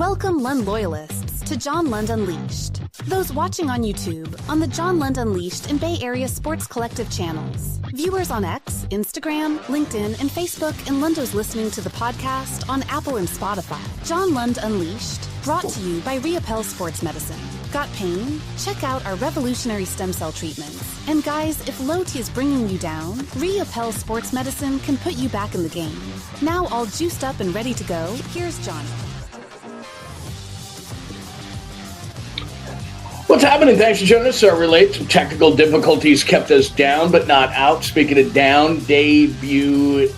Welcome Lund loyalists to John Lund Unleashed. Those watching on YouTube, on the John Lund Unleashed and Bay Area Sports Collective channels. Viewers on X, Instagram, LinkedIn, and Facebook, and Lunders listening to the podcast on Apple and Spotify. John Lund Unleashed, brought to you by 𝐟𝐸𝐵L Sports Medicine. Got pain? Check out our revolutionary stem cell treatments. And guys, if low T is bringing you down, 𝐟𝐸𝐵 Sports Medicine can put you back in the game. Now all juiced up and ready to go, here's Johnny. What's happening? Thanks for joining us. Relate some technical difficulties kept us down, but not out. Speaking of down, debut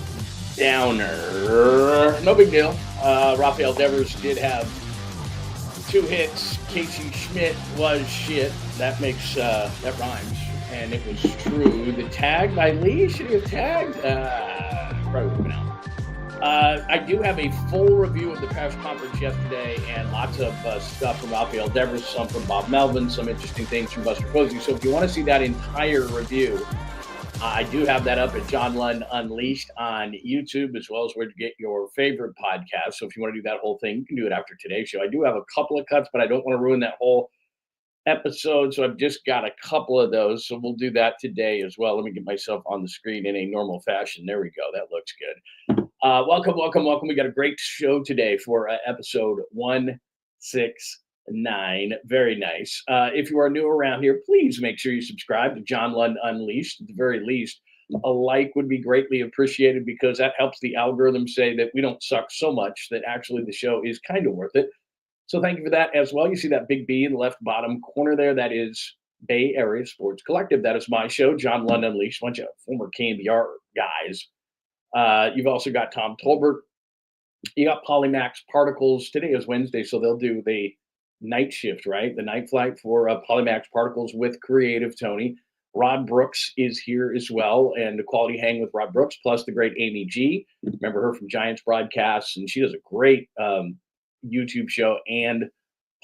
downer. No big deal. Rafael Devers did have 2 hits. 𝐃𝐨𝐧'𝐭 was shit. That makes that rhymes, and it was true. The tag by Lee, should he have tagged? Probably would have been out. I do have a full review of the press conference yesterday and lots of stuff from Rafael Devers, some from Bob Melvin, some interesting things from Buster Posey. So if you want to see that entire review, I do have that up at John Lund Unleashed on YouTube, as well as where to get your favorite podcast. So if you want to do that whole thing, you can do it after today's show. I do have a couple of cuts, but I don't want to ruin that whole episode. So I've just got a couple of those. So we'll do that today as well. Let me get myself on the screen in a normal fashion. There we go. That looks good. Welcome. We got a great show today for episode 169. Very nice. If you are new around here, please make sure you subscribe to John Lund Unleashed. At the very least, a like would be greatly appreciated because that helps the algorithm say that we don't suck so much that actually the show is kind of worth it. So thank you for that as well. You see that big B in the left bottom corner there? That is Bay Area Sports Collective. That is my show, John Lund Unleashed, a bunch of former KNBR guys. You've also got Tom Tolbert. You got Polymax Particles. Today is Wednesday, so they'll do the night shift, right? The night flight for Polymax Particles with Creative Tony. Rod Brooks is here as well, and the Quality Hang with Rod Brooks, plus the great Amy G. Remember her from Giants Broadcasts, and she does a great YouTube show and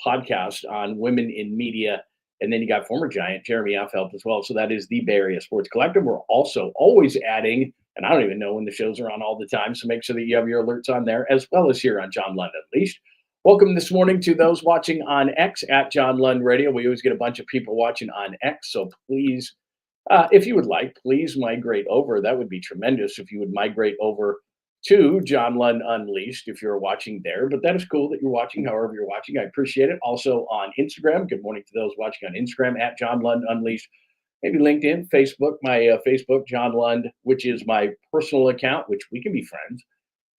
podcast on women in media. And then you got former Giant Jeremy Affeldt as well. So that is the Bay Area Sports Collective. We're also always adding, and I don't even know when the shows are on all the time, so make sure that you have your alerts on there, as well as here on John Lund Unleashed. Welcome this morning to those watching on X at John Lund Radio. We always get a bunch of people watching on X, so please, if you would like, please migrate over. That would be tremendous if you would migrate over to John Lund Unleashed if you're watching there. But that is cool that you're watching, however you're watching. I appreciate it. Also on Instagram. Good morning to those watching on Instagram at John Lund Unleashed. Maybe LinkedIn, Facebook, my Facebook, John Lund, which is my personal account, which we can be friends.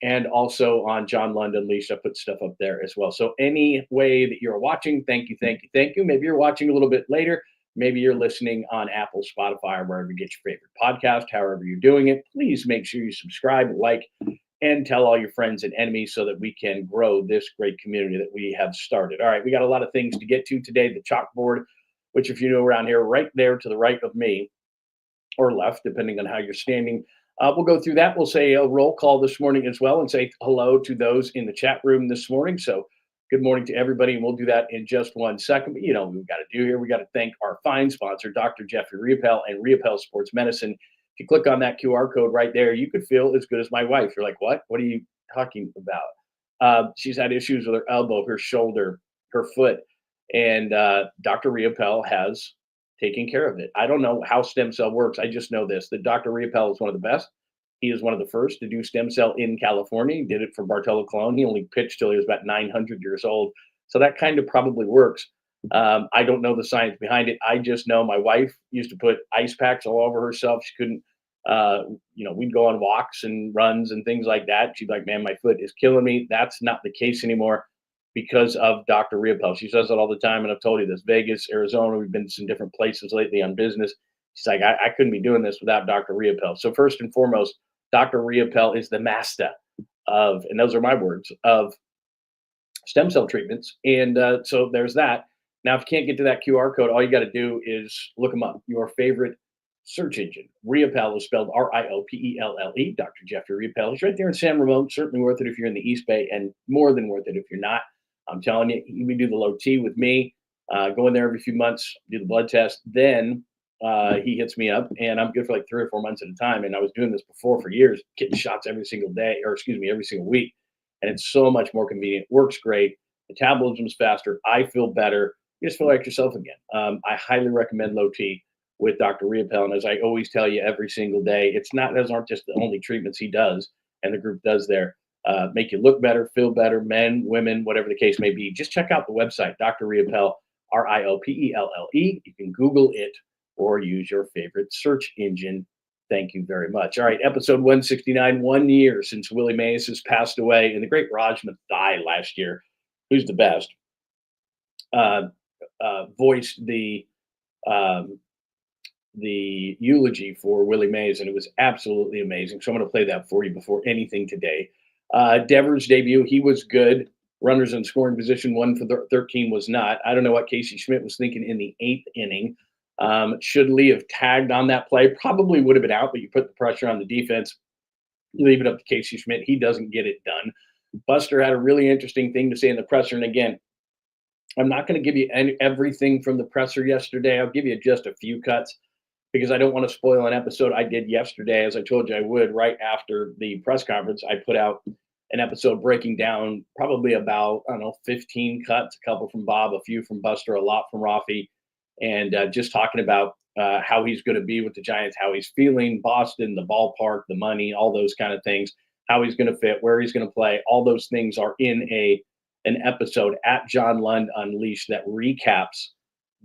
And also on John Lund Unleashed, I put stuff up there as well. So any way that you're watching, thank you. Maybe you're watching a little bit later. Maybe you're listening on Apple, Spotify, or wherever you get your favorite podcast. However you're doing it, please make sure you subscribe, like, and tell all your friends and enemies so that we can grow this great community that we have started. All right, we got a lot of things to get to today. The chalkboard, which if you know around here, right there to the right of me, or left, depending on how you're standing. We'll go through that. We'll say a roll call this morning as well and say hello to those in the chat room this morning. So good morning to everybody, and we'll do that in just 1 second. But you know what we've got to do here. We got to thank our fine sponsor, Dr. Jeffrey 𝐟𝐸𝐵 and 𝐟𝐸𝐵 Sports Medicine. If you click on that QR code right there, you could feel as good as my wife. You're like, what? What are you talking about? She's had issues with her elbow, her shoulder, her foot, and Dr. 𝐟𝐸𝐵 has taken care of it. I don't know how stem cell works. I just know this, that Dr. 𝐟𝐸𝐵 is one of the best. He is one of the first to do stem cell in California. He did it for Bartolo Colon. He only pitched till he was about 900 years old. So that kind of probably works. I don't know the science behind it. I just know my wife used to put ice packs all over herself. She couldn't, we'd go on walks and runs and things like that. She'd be like, man, my foot is killing me. That's not the case anymore because of Dr. 𝐟𝐸𝐵. She says it all the time, and I've told you this. Vegas, Arizona, we've been to some different places lately on business. She's like, I couldn't be doing this without Dr. 𝐟𝐸𝐵. So first and foremost, Dr. 𝐟𝐸𝐵 is the master of, and those are my words, of stem cell treatments. And so there's that. Now, if you can't get to that QR code, all you got to do is look them up. Your favorite search engine. 𝐟𝐸𝐵 is spelled 𝐟𝐼OPELLE. Dr. Jeffrey 𝐟𝐸𝐵. He's right there in San Ramon. Certainly worth it if you're in the East Bay, and more than worth it if you're not. I'm telling you, we do the low T with me. Go in there every few months, do the blood test. Then he hits me up, and I'm good for like 3 or 4 months at a time. And I was doing this before for years, getting shots every single day, every single week. And it's so much more convenient. Works great. metabolism's faster. I feel better. You just feel like yourself again. I highly recommend Low T with Dr. 𝐟𝐸𝐵𝐿. And as I always tell you every single day, those aren't just the only treatments he does and the group does there. Make you look better, feel better, men, women, whatever the case may be. Just check out the website, Dr. 𝐟𝐸𝐵𝐿, 𝐟𝐈OPELLE. You can Google it or use your favorite search engine. Thank you very much. All right, episode 169, 1 year since Willie Mays has passed away, and the great �RAJ died last year, who's the best, voiced the eulogy for Willie Mays, and it was absolutely amazing. So I'm going to play that for you before anything today. Devers' debut, he was good. Runners in scoring position, 1 for 13 was not. I don't know what 𝐃𝐨𝐬 was thinking in the 8th inning. Should Lee have tagged on that play? Probably would have been out, but you put the pressure on the defense. Leave it up to 𝐃𝐨𝐬. He doesn't get it done. Buster had a really interesting thing to say in the presser. And again, I'm not going to give you everything from the presser yesterday. I'll give you just a few cuts because I don't want to spoil an episode I did yesterday. As I told you I would, right after the press conference, I put out an episode breaking down probably about, 15 cuts, a couple from Bob, a few from Buster, a lot from Rafi, and just talking about how he's going to be with the Giants, how he's feeling, Boston, the ballpark, the money, all those kind of things, how he's going to fit, where he's going to play. All those things are in an episode at John Lund Unleashed that recaps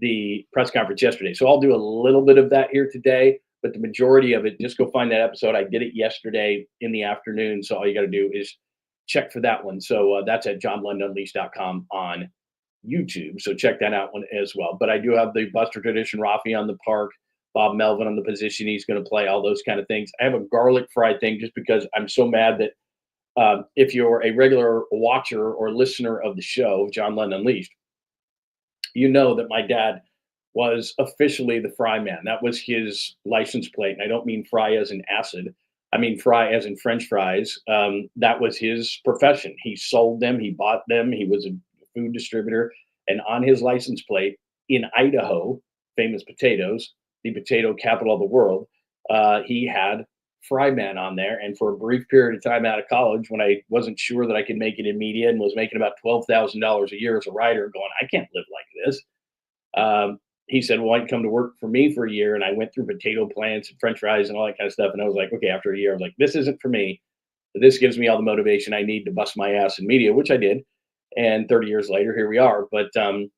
the press conference yesterday. So I'll do a little bit of that here today, but the majority of it, just go find that episode. I did it yesterday in the afternoon. So all you got to do is check for that one. So that's at johnlundunleashed.com on YouTube. So check that out one as well. But I do have the Buster Tradition, Rafi on the park, Bob Melvin on the position he's going to play, all those kind of things. I have a garlic fry thing just because I'm so mad that if you're a regular watcher or listener of the show, John Lund Unleashed, you know that my dad was officially the fry man. That was his license plate. And I don't mean fry as in acid. I mean fry as in French fries. That was his profession. He sold them. He bought them. He was a food distributor. And on his license plate in Idaho, famous potatoes, the potato capital of the world, he had fry man on there. And for a brief period of time out of college, when I wasn't sure that I could make it in media and was making about $12,000 a year as a writer, going, I can't live like this. He said, well, why don't you come to work for me for a year? And I went through potato plants and French fries and all that kind of stuff. And I was like, okay, after a year, I was like, this isn't for me. But this gives me all the motivation I need to bust my ass in media, which I did. And 30 years later, here we are. But I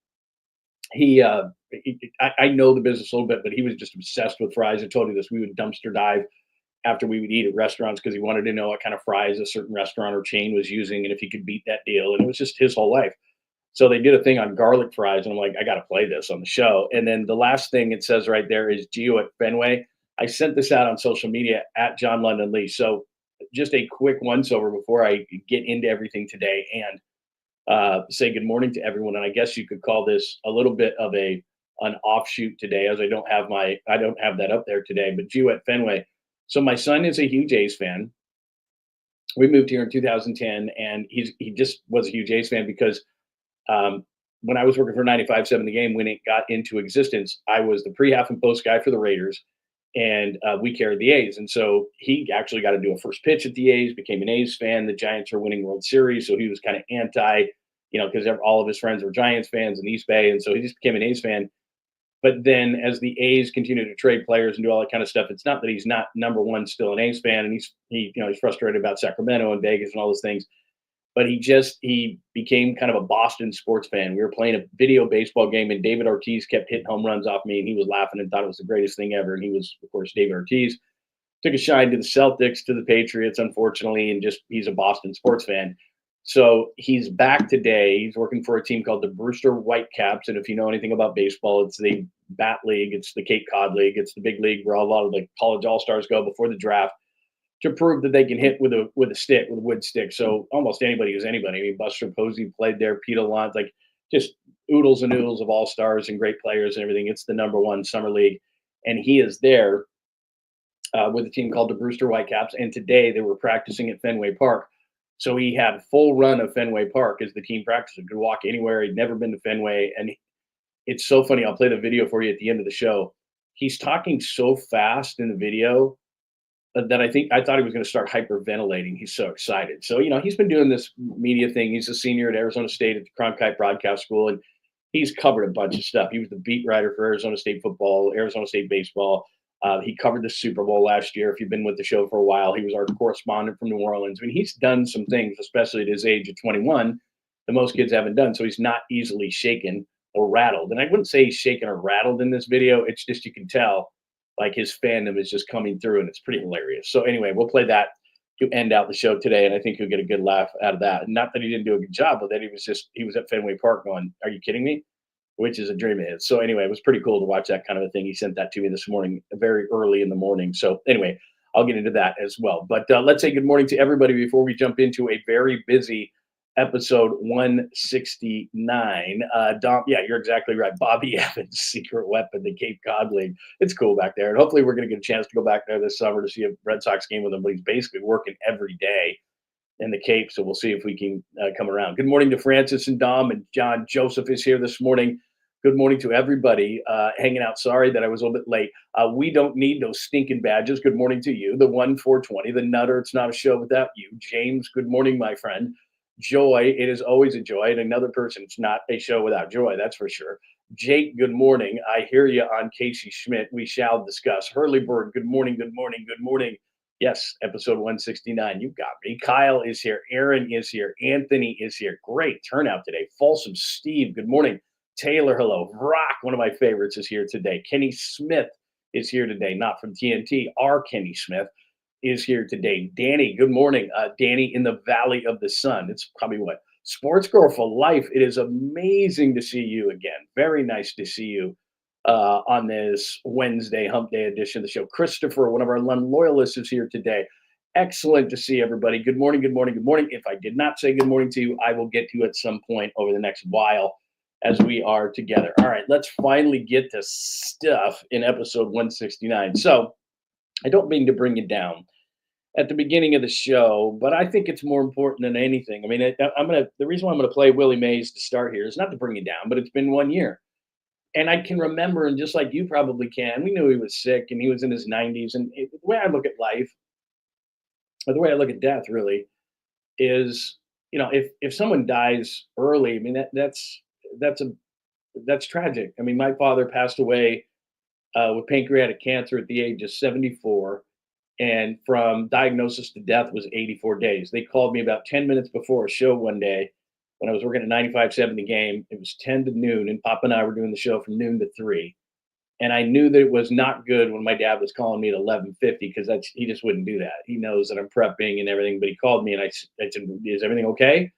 know the business a little bit, but he was just obsessed with fries. I told you this. We would dumpster dive after we would eat at restaurants because he wanted to know what kind of fries a certain restaurant or chain was using and if he could beat that deal. And it was just his whole life. So they did a thing on garlic fries, and I'm like, I got to play this on the show. And then the last thing it says right there is 𝐿 at Fenway. I sent this out on social media at John Lund Unleashed. So just a quick once over before I get into everything today and say good morning to everyone. And I guess you could call this a little bit of an offshoot today, as I don't have that up there today. But 𝐿 at Fenway. So my son is a huge A's fan. We moved here in 2010, and he just was a huge A's fan because when I was working for 95.7 The Game, when it got into existence, I was the pre-half and post guy for the Raiders, and we carried the A's. And so he actually got to do a first pitch at the A's, became an A's fan. The Giants are winning World Series, so he was kind of anti, because all of his friends were Giants fans in East Bay, and so he just became an A's fan. But then as the A's continue to trade players and do all that kind of stuff, it's not that he's not number one still an A's fan, and he's frustrated about Sacramento and Vegas and all those things. But he became kind of a Boston sports fan. We were playing a video baseball game, and David Ortiz kept hitting home runs off me, and he was laughing and thought it was the greatest thing ever. And he was, of course, David Ortiz. Took a shine to the Celtics, to the Patriots, unfortunately, and he's a Boston sports fan. So he's back today. He's working for a team called the Brewster Whitecaps. And if you know anything about baseball, it's the Bat League. It's the 𝐾𝐿 League. It's the big league where a lot of the college all-stars go before the draft to prove that they can hit with a wood stick. So almost anybody is anybody. I mean, Buster Posey played there, Pete Alonso, like just oodles and oodles of all-stars and great players and everything. It's the number one summer league. And he is there with a team called the Brewster Whitecaps. And today they were practicing at Fenway Park. So he had full run of Fenway Park as the team practiced. He could walk anywhere. He'd never been to Fenway. And it's so funny. I'll play the video for you at the end of the show. He's talking so fast in the video. that I thought he was going to start hyperventilating. He's so excited. So, he's been doing this media thing. He's a senior at Arizona State at the Cronkite Broadcast School, and he's covered a bunch of stuff. He was the beat writer for Arizona State football, Arizona State baseball. He covered the Super Bowl last year. If you've been with the show for a while, he was our correspondent from New Orleans. I mean, he's done some things, especially at his age of 21, that most kids haven't done. So he's not easily shaken or rattled. And I wouldn't say he's shaken or rattled in this video. It's just, you can tell like his fandom is just coming through, and it's pretty hilarious. So anyway, we'll play that to end out the show today, and I think you'll get a good laugh out of that. Not that he didn't do a good job, but that he was at Fenway Park going, "Are you kidding me?" Which is a dream of his. So anyway, it was pretty cool to watch that kind of a thing. He sent that to me this morning, very early in the morning. So anyway, I'll get into that as well. But let's say good morning to everybody before we jump into a very busy episode 169. Dom, yeah, you're exactly right. Bobby Evans' secret weapon, the Cape Cod League. It's cool back there. And hopefully we're going to get a chance to go back there this summer to see a Red Sox game with him. But he's basically working every day in the Cape. So we'll see if we can come around. Good morning to Francis and Dom, and John Joseph is here this morning. Good morning to everybody hanging out. Sorry that I was a little bit late. We don't need those stinking badges. Good morning to you. The 1420, the Nutter. It's not a show without you. James, good morning, my friend. Joy, it is always a joy. And another person, it's not a show without joy, that's for sure. Jake, good morning. I hear you on Casey Schmidt. We shall discuss. Hurleyberg, good morning, good morning, good morning. Yes, episode 169. You got me. Kyle is here. Aaron is here. Anthony is here. Great turnout today. Folsom Steve, good morning. Taylor, hello. Rock, one of my favorites, is here today. Kenny Smith is here today, not from TNT. Our Kenny Smith is here today. Danny, good morning. Danny in the Valley of the Sun. It's probably what? Sports Girl for Life. It is amazing to see you again. Very nice to see you on this Wednesday hump day edition of the show. Christopher, one of our Lund loyalists, is here today. Excellent to see everybody. Good morning, good morning, good morning. If I did not say good morning to you, I will get to you at some point over the next while as we are together. All right, let's finally get to stuff in episode 169. So I don't mean to bring you down at the beginning of the show, but I think it's more important than anything. I mean, the reason why I'm going to play Willie Mays to start here is not to bring you down, but it's been 1 year. And I can remember, and just like you probably can, we knew he was sick and he was in his 90s. And the way I look at life, or the way I look at death really, is, if someone dies early, I mean, that's tragic. I mean, my father passed away with pancreatic cancer at the age of 74. And from diagnosis to death was 84 days. They called me about 10 minutes before a show one day when I was working at 95.7 The Game. It was 10 to noon, and Papa and I were doing the show from noon to 3. And I knew that it was not good when my dad was calling me at 11:50, because he just wouldn't do that. He knows that I'm prepping and everything. But he called me, and I said, "Is everything okay?"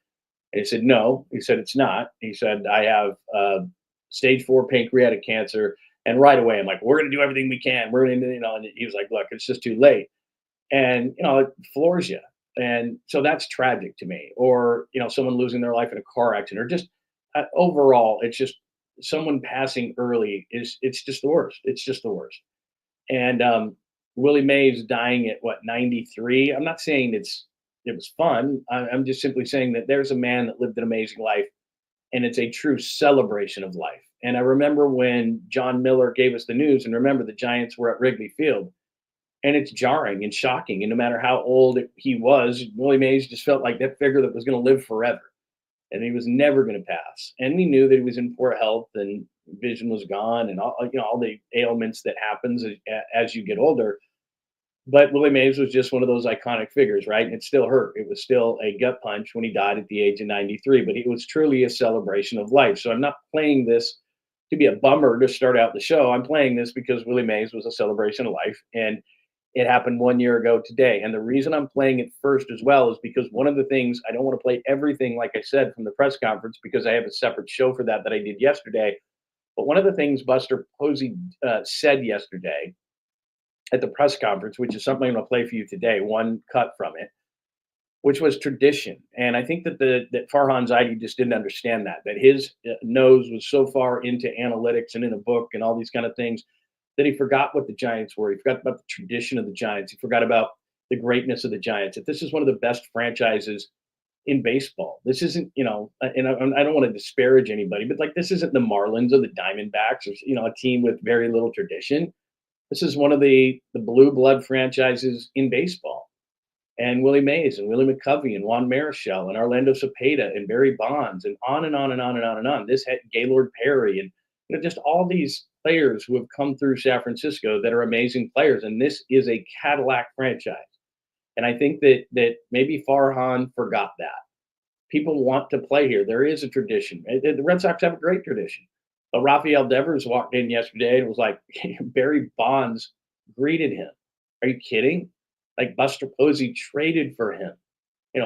And he said, "No." He said, "It's not." He said, "I have stage 4 pancreatic cancer." And right away, I'm like, "We're going to do everything we can. We're going to," and he was like, "Look, it's just too late." And, it floors you. And so that's tragic to me. Or, someone losing their life in a car accident, or just overall, it's just someone passing early it's just the worst. It's just the worst. And Willie Mays dying at 93. I'm not saying it was fun. I'm just simply saying that there's a man that lived an amazing life, and it's a true celebration of life. And I remember when John Miller gave us the news, and remember the Giants were at Wrigley Field, and it's jarring and shocking. And no matter how old he was, Willie Mays just felt like that figure that was going to live forever, and he was never going to pass. And we knew that he was in poor health, and vision was gone, and all the ailments that happens as you get older. But Willie Mays was just one of those iconic figures, right? And it still hurt. It was still a gut punch when he died at the age of 93, but it was truly a celebration of life. So I'm not playing this to be a bummer to start out the show. I'm playing this because Willie Mays was a celebration of life, and it happened 1 year ago today. And the reason I'm playing it first as well is because one of the things, I don't want to play everything, like I said, from the press conference, because I have a separate show for that I did yesterday. But one of the things Buster Posey said yesterday at the press conference, which is something I'm going to play for you today, one cut from it, which was tradition. And I think that that Farhan Zaidi just didn't understand that his nose was so far into analytics and in a book and all these kind of things that he forgot what the Giants were. He forgot about the tradition of the Giants. He forgot about the greatness of the Giants. That this is one of the best franchises in baseball. This isn't, and I don't want to disparage anybody, but like, this isn't the Marlins or the Diamondbacks or, a team with very little tradition. This is one of the blue blood franchises in baseball. And Willie Mays and Willie McCovey and Juan Marichal and Orlando Cepeda and Barry Bonds and on and on and on and on and on. This had Gaylord Perry and just all these players who have come through San Francisco that are amazing players. And this is a Cadillac franchise. And I think that maybe Farhan forgot that. People want to play here. There is a tradition. The Red Sox have a great tradition. Rafael Devers walked in yesterday and was like, Barry Bonds greeted him. Are you kidding? Like Buster Posey traded for him.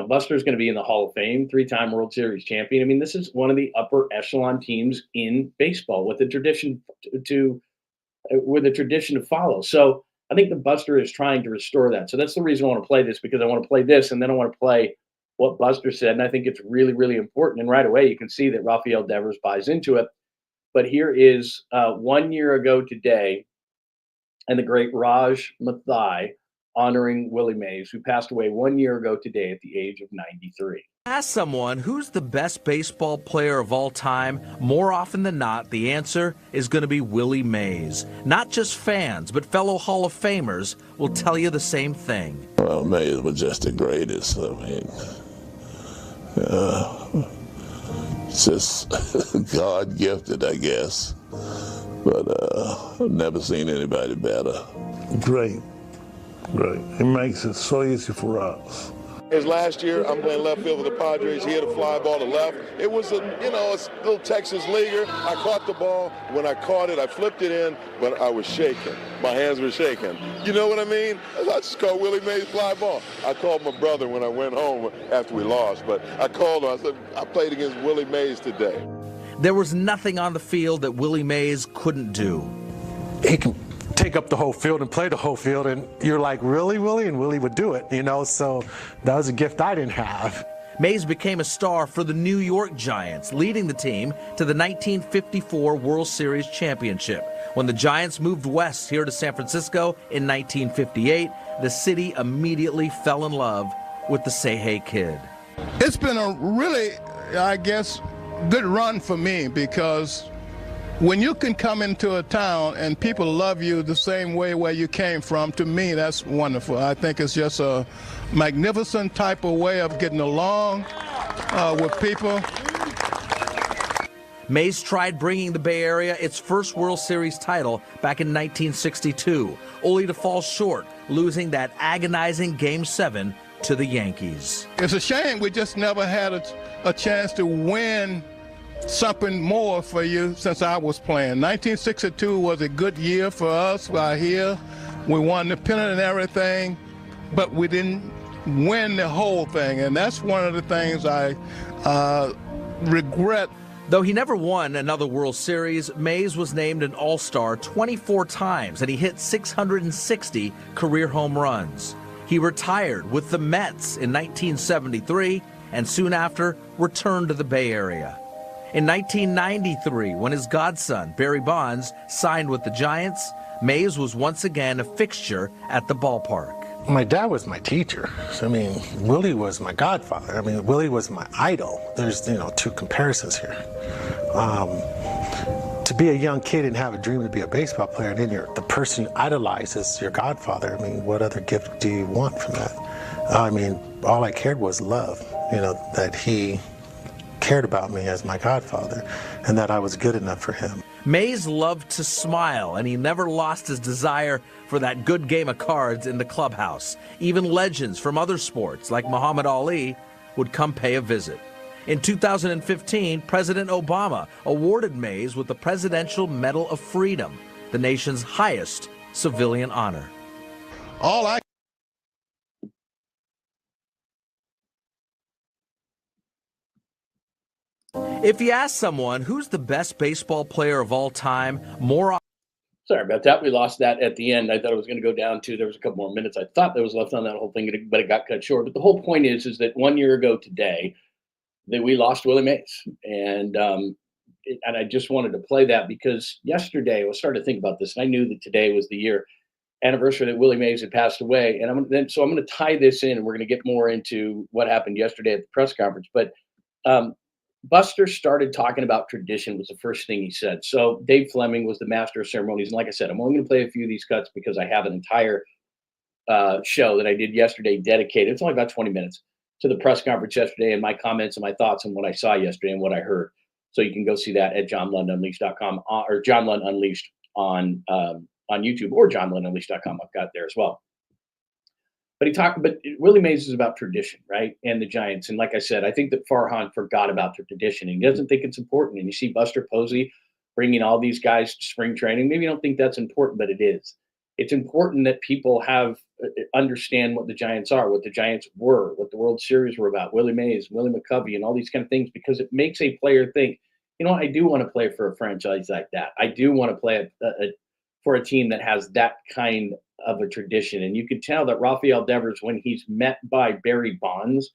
Buster's going to be in the Hall of Fame, 3-time World Series champion. I mean, this is one of the upper echelon teams in baseball with a tradition to follow. So I think the Buster is trying to restore that. So that's the reason I want to play this, because I want to play this and then I want to play what Buster said. And I think it's really, really important. And right away, you can see that Rafael Devers buys into it. But here is 1 year ago today, and the great Raj Mathai honoring Willie Mays, who passed away 1 year ago today at the age of 93. Ask someone who's the best baseball player of all time, more often than not, the answer is going to be Willie Mays. Not just fans, but fellow Hall of Famers will tell you the same thing. Well, Mays was just the greatest. I mean, it's just God-gifted, I guess. But I've never seen anybody better. Great. It makes it so easy for us. His last year, I'm playing left field for the Padres. He hit a fly ball to left. It was a little Texas leaguer. I caught the ball. When I caught it, I flipped it in, but I was shaking. My hands were shaking. You know what I mean? I just called Willie Mays fly ball. I called my brother when I went home after we lost, but I called him. I said, I played against Willie Mays today. There was nothing on the field that Willie Mays couldn't do. He can take up the whole field and play the whole field, and you're like, really, Willie? And Willie would do it, so that was a gift I didn't have. Mays became a star for the New York Giants, leading the team to the 1954 World Series championship. When the Giants moved west here to San Francisco in 1958, the city immediately fell in love with the 𝐬𝐻 Kid. It's been a really, I guess, good run for me, because when you can come into a town and people love you the same way where you came from, to me, that's wonderful. I think it's just a magnificent type of way of getting along with people. Mays tried bringing the Bay Area its first World Series title back in 1962, only to fall short, losing that agonizing Game 7 to the Yankees. It's a shame we just never had a chance to win something more for you since I was playing. 1962 was a good year for us out here. We won the pennant and everything, but we didn't win the whole thing, and that's one of the things I regret. Though he never won another World Series, Mays was named an All-Star 24 times, and he hit 660 career home runs. He retired with the Mets in 1973, and soon after returned to the Bay Area. In 1993, when his godson, Barry Bonds, signed with the Giants, Mays was once again a fixture at the ballpark. My dad was my teacher. Willie was my godfather. Willie was my idol. There's, two comparisons here. To be a young kid and have a dream to be a baseball player, and then the person you idolize is your godfather. What other gift do you want from that? All I cared was love, that he cared about me as my godfather and that I was good enough for him. Mays loved to smile, and he never lost his desire for that good game of cards in the clubhouse. Even legends from other sports like Muhammad Ali would come pay a visit. In 2015, President Obama awarded Mays with the Presidential Medal of Freedom, the nation's highest civilian honor. If you ask someone who's the best baseball player of all time, more often... Sorry about that. We lost that at the end. I thought it was going to go down to, there was a couple more minutes I thought that was left on that whole thing, but it got cut short. But the whole point is that 1 year ago today, that we lost Willie Mays. And I just wanted to play that because yesterday I was starting to think about this, and I knew that today was the year anniversary that Willie Mays had passed away. And I'm going to tie this in, and we're going to get more into what happened yesterday at the press conference. But Buster started talking about tradition was the first thing he said. So Dave Fleming was the master of ceremonies. And like I said, I'm only going to play a few of these cuts because I have an entire show that I did yesterday dedicated. It's only about 20 minutes to the press conference yesterday and my comments and my thoughts on what I saw yesterday and what I heard. So you can go see that at johnlundunleashed.com or John Lund Unleashed on YouTube or johnlundunleashed.com. I've got it there as well. But Willie Mays is about tradition, right? And the Giants. And like I said, I think that Farhan forgot about the tradition and he doesn't think it's important. And you see Buster Posey bringing all these guys to spring training. Maybe you don't think that's important, but it is. It's important that people understand what the Giants are, what the Giants were, what the World Series were about, Willie Mays, Willie McCovey, and all these kind of things, because it makes a player think, you know, I do want to play for a franchise like that. I do want to play for a team that has that kind of a tradition. And you could tell that Rafael Devers, when he's met by Barry Bonds,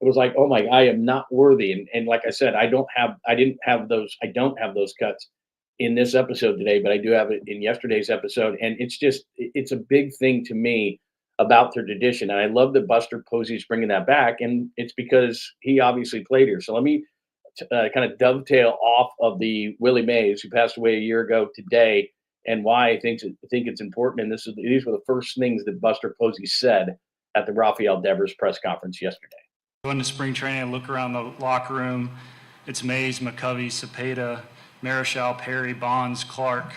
it was like, oh my, I am not worthy. And like I said, I don't have those cuts in this episode today, but I do have it in yesterday's episode. And it's a big thing to me about their tradition. And I love that Buster Posey's bringing that back. And it's because he obviously played here. So let me kind of dovetail off of the Willie Mays, who passed away a year ago today, and why I think it's important. And these were the first things that Buster Posey said at the Rafael Devers press conference yesterday. Going to spring training, I look around the locker room. It's Mays, McCovey, Cepeda, Marichal, Perry, Bonds, Clark,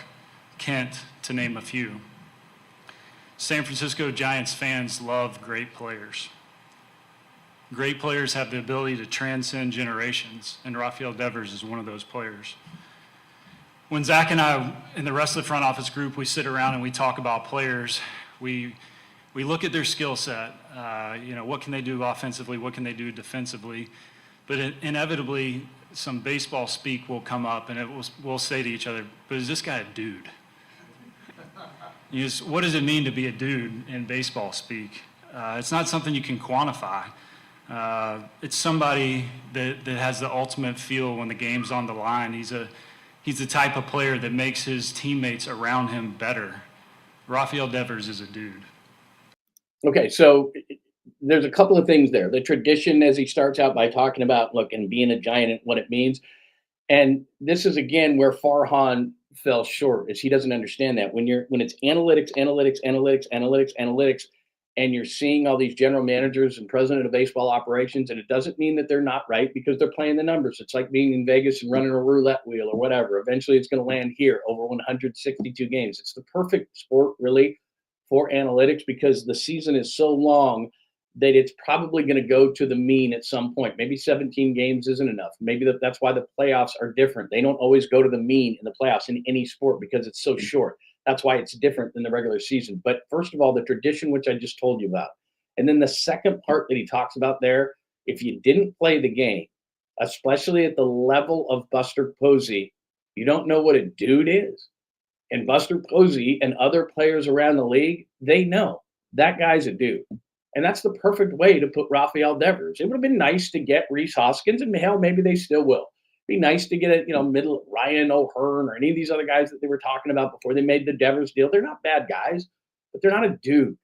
Kent, to name a few. San Francisco Giants fans love great players. Great players have the ability to transcend generations, and Rafael Devers is one of those players. When Zach and I and the rest of the front office group, we sit around and we talk about players, we look at their skill set. What can they do offensively? What can they do defensively? But inevitably, some baseball speak will come up, and we'll say to each other, but is this guy a dude? What does it mean to be a dude in baseball speak? It's not something you can quantify. It's somebody that has the ultimate feel when the game's on the line. He's the type of player that makes his teammates around him better. Rafael Devers is a dude. Okay, so there's a couple of things there. The tradition, as he starts out by talking about, look, and being a Giant and what it means. And this is, again, where Farhan fell short, is he doesn't understand that. When it's analytics, and you're seeing all these general managers and president of baseball operations, and it doesn't mean that they're not right because they're playing the numbers. It's like being in Vegas and running a roulette wheel or whatever. Eventually it's going to land here over 162 games. It's the perfect sport, really, for analytics, because the season is so long that it's probably going to go to the mean at some point. Maybe 17 games isn't enough. Maybe that's why the playoffs are different. They don't always go to the mean in the playoffs in any sport because it's so short. That's why it's different than the regular season. But first of all, the tradition, which I just told you about. And then the second part that he talks about there, if you didn't play the game, especially at the level of Buster Posey, you don't know what a dude is. And Buster Posey and other players around the league, they know that guy's a dude. And that's the perfect way to put Rafael Devers. It would have been nice to get Rhys Hoskins, and hell, maybe they still will. Be nice to get middle Ryan O'Hearn or any of these other guys that they were talking about before they made the Devers deal. They're not bad guys, but they're not a dude.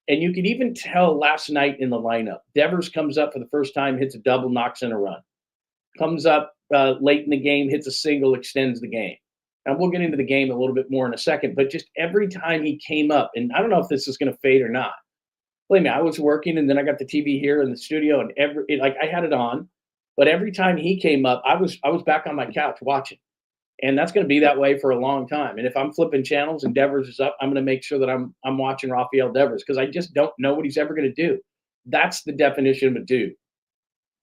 And you could even tell last night in the lineup, Devers comes up for the first time, hits a double, knocks in a run. Comes up late in the game, hits a single, extends the game. And we'll get into the game a little bit more in a second, but just every time he came up, and I don't know if this is going to fade or not. Believe me, I was working, and then I got the TV here in the studio, and I had it on. But every time he came up, I was back on my couch watching. And that's going to be that way for a long time. And if I'm flipping channels and Devers is up, I'm going to make sure that I'm watching Rafael Devers, because I just don't know what he's ever going to do. That's the definition of a dude.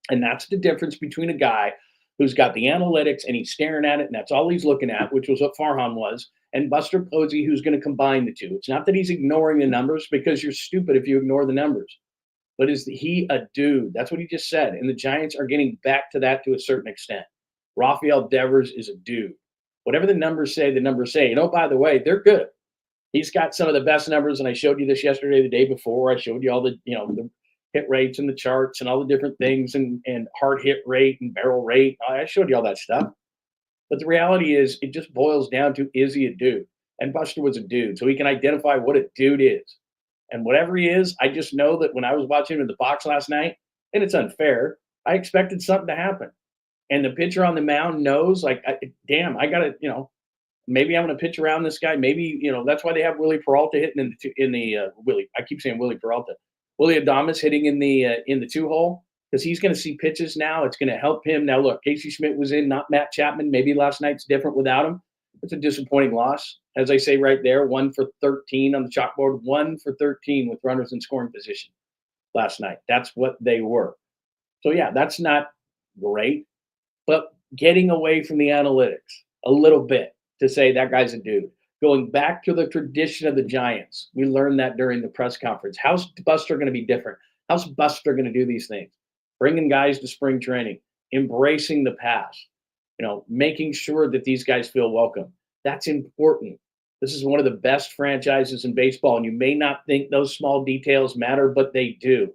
And that's the difference between a guy who's got the analytics and he's staring at it and that's all he's looking at, which was what Farhan was, and Buster Posey, who's going to combine the two. It's not that he's ignoring the numbers, because you're stupid if you ignore the numbers. But is he a dude? That's what he just said. And the Giants are getting back to that to a certain extent. Rafael Devers is a dude. Whatever the numbers say, the numbers say. By the way, they're good. He's got some of the best numbers, and I showed you this yesterday, the day before. I showed you all the, the hit rates and the charts and all the different things, and hard hit rate and barrel rate. I showed you all that stuff. But the reality is, it just boils down to, is he a dude? And Buster was a dude, so he can identify what a dude is. And whatever he is, I just know that when I was watching him in the box last night, and it's unfair, I expected something to happen. and the pitcher on the mound knows, like, damn, I got to, maybe I'm going to pitch around this guy. Maybe, that's why they have Willie Peralta hitting Willie. I keep saying Willie Peralta. Willie Adames hitting in the 2-hole, because he's going to see pitches now. It's going to help him. Now, look, 𝐾𝐶∞ was in, not Matt Chapman. Maybe last night's different without him. It's a disappointing loss. As I say right there, 1 for 13 on the chalkboard, 1 for 13 with runners in scoring position last night. That's what they were. So, yeah, that's not great, but getting away from the analytics a little bit to say that guy's a dude. Going back to the tradition of the Giants, we learned that during the press conference. How's Buster going to be different? How's Buster going to do these things? Bringing guys to spring training, embracing the past, making sure that these guys feel welcome. That's important. This is one of the best franchises in baseball, and you may not think those small details matter, but they do.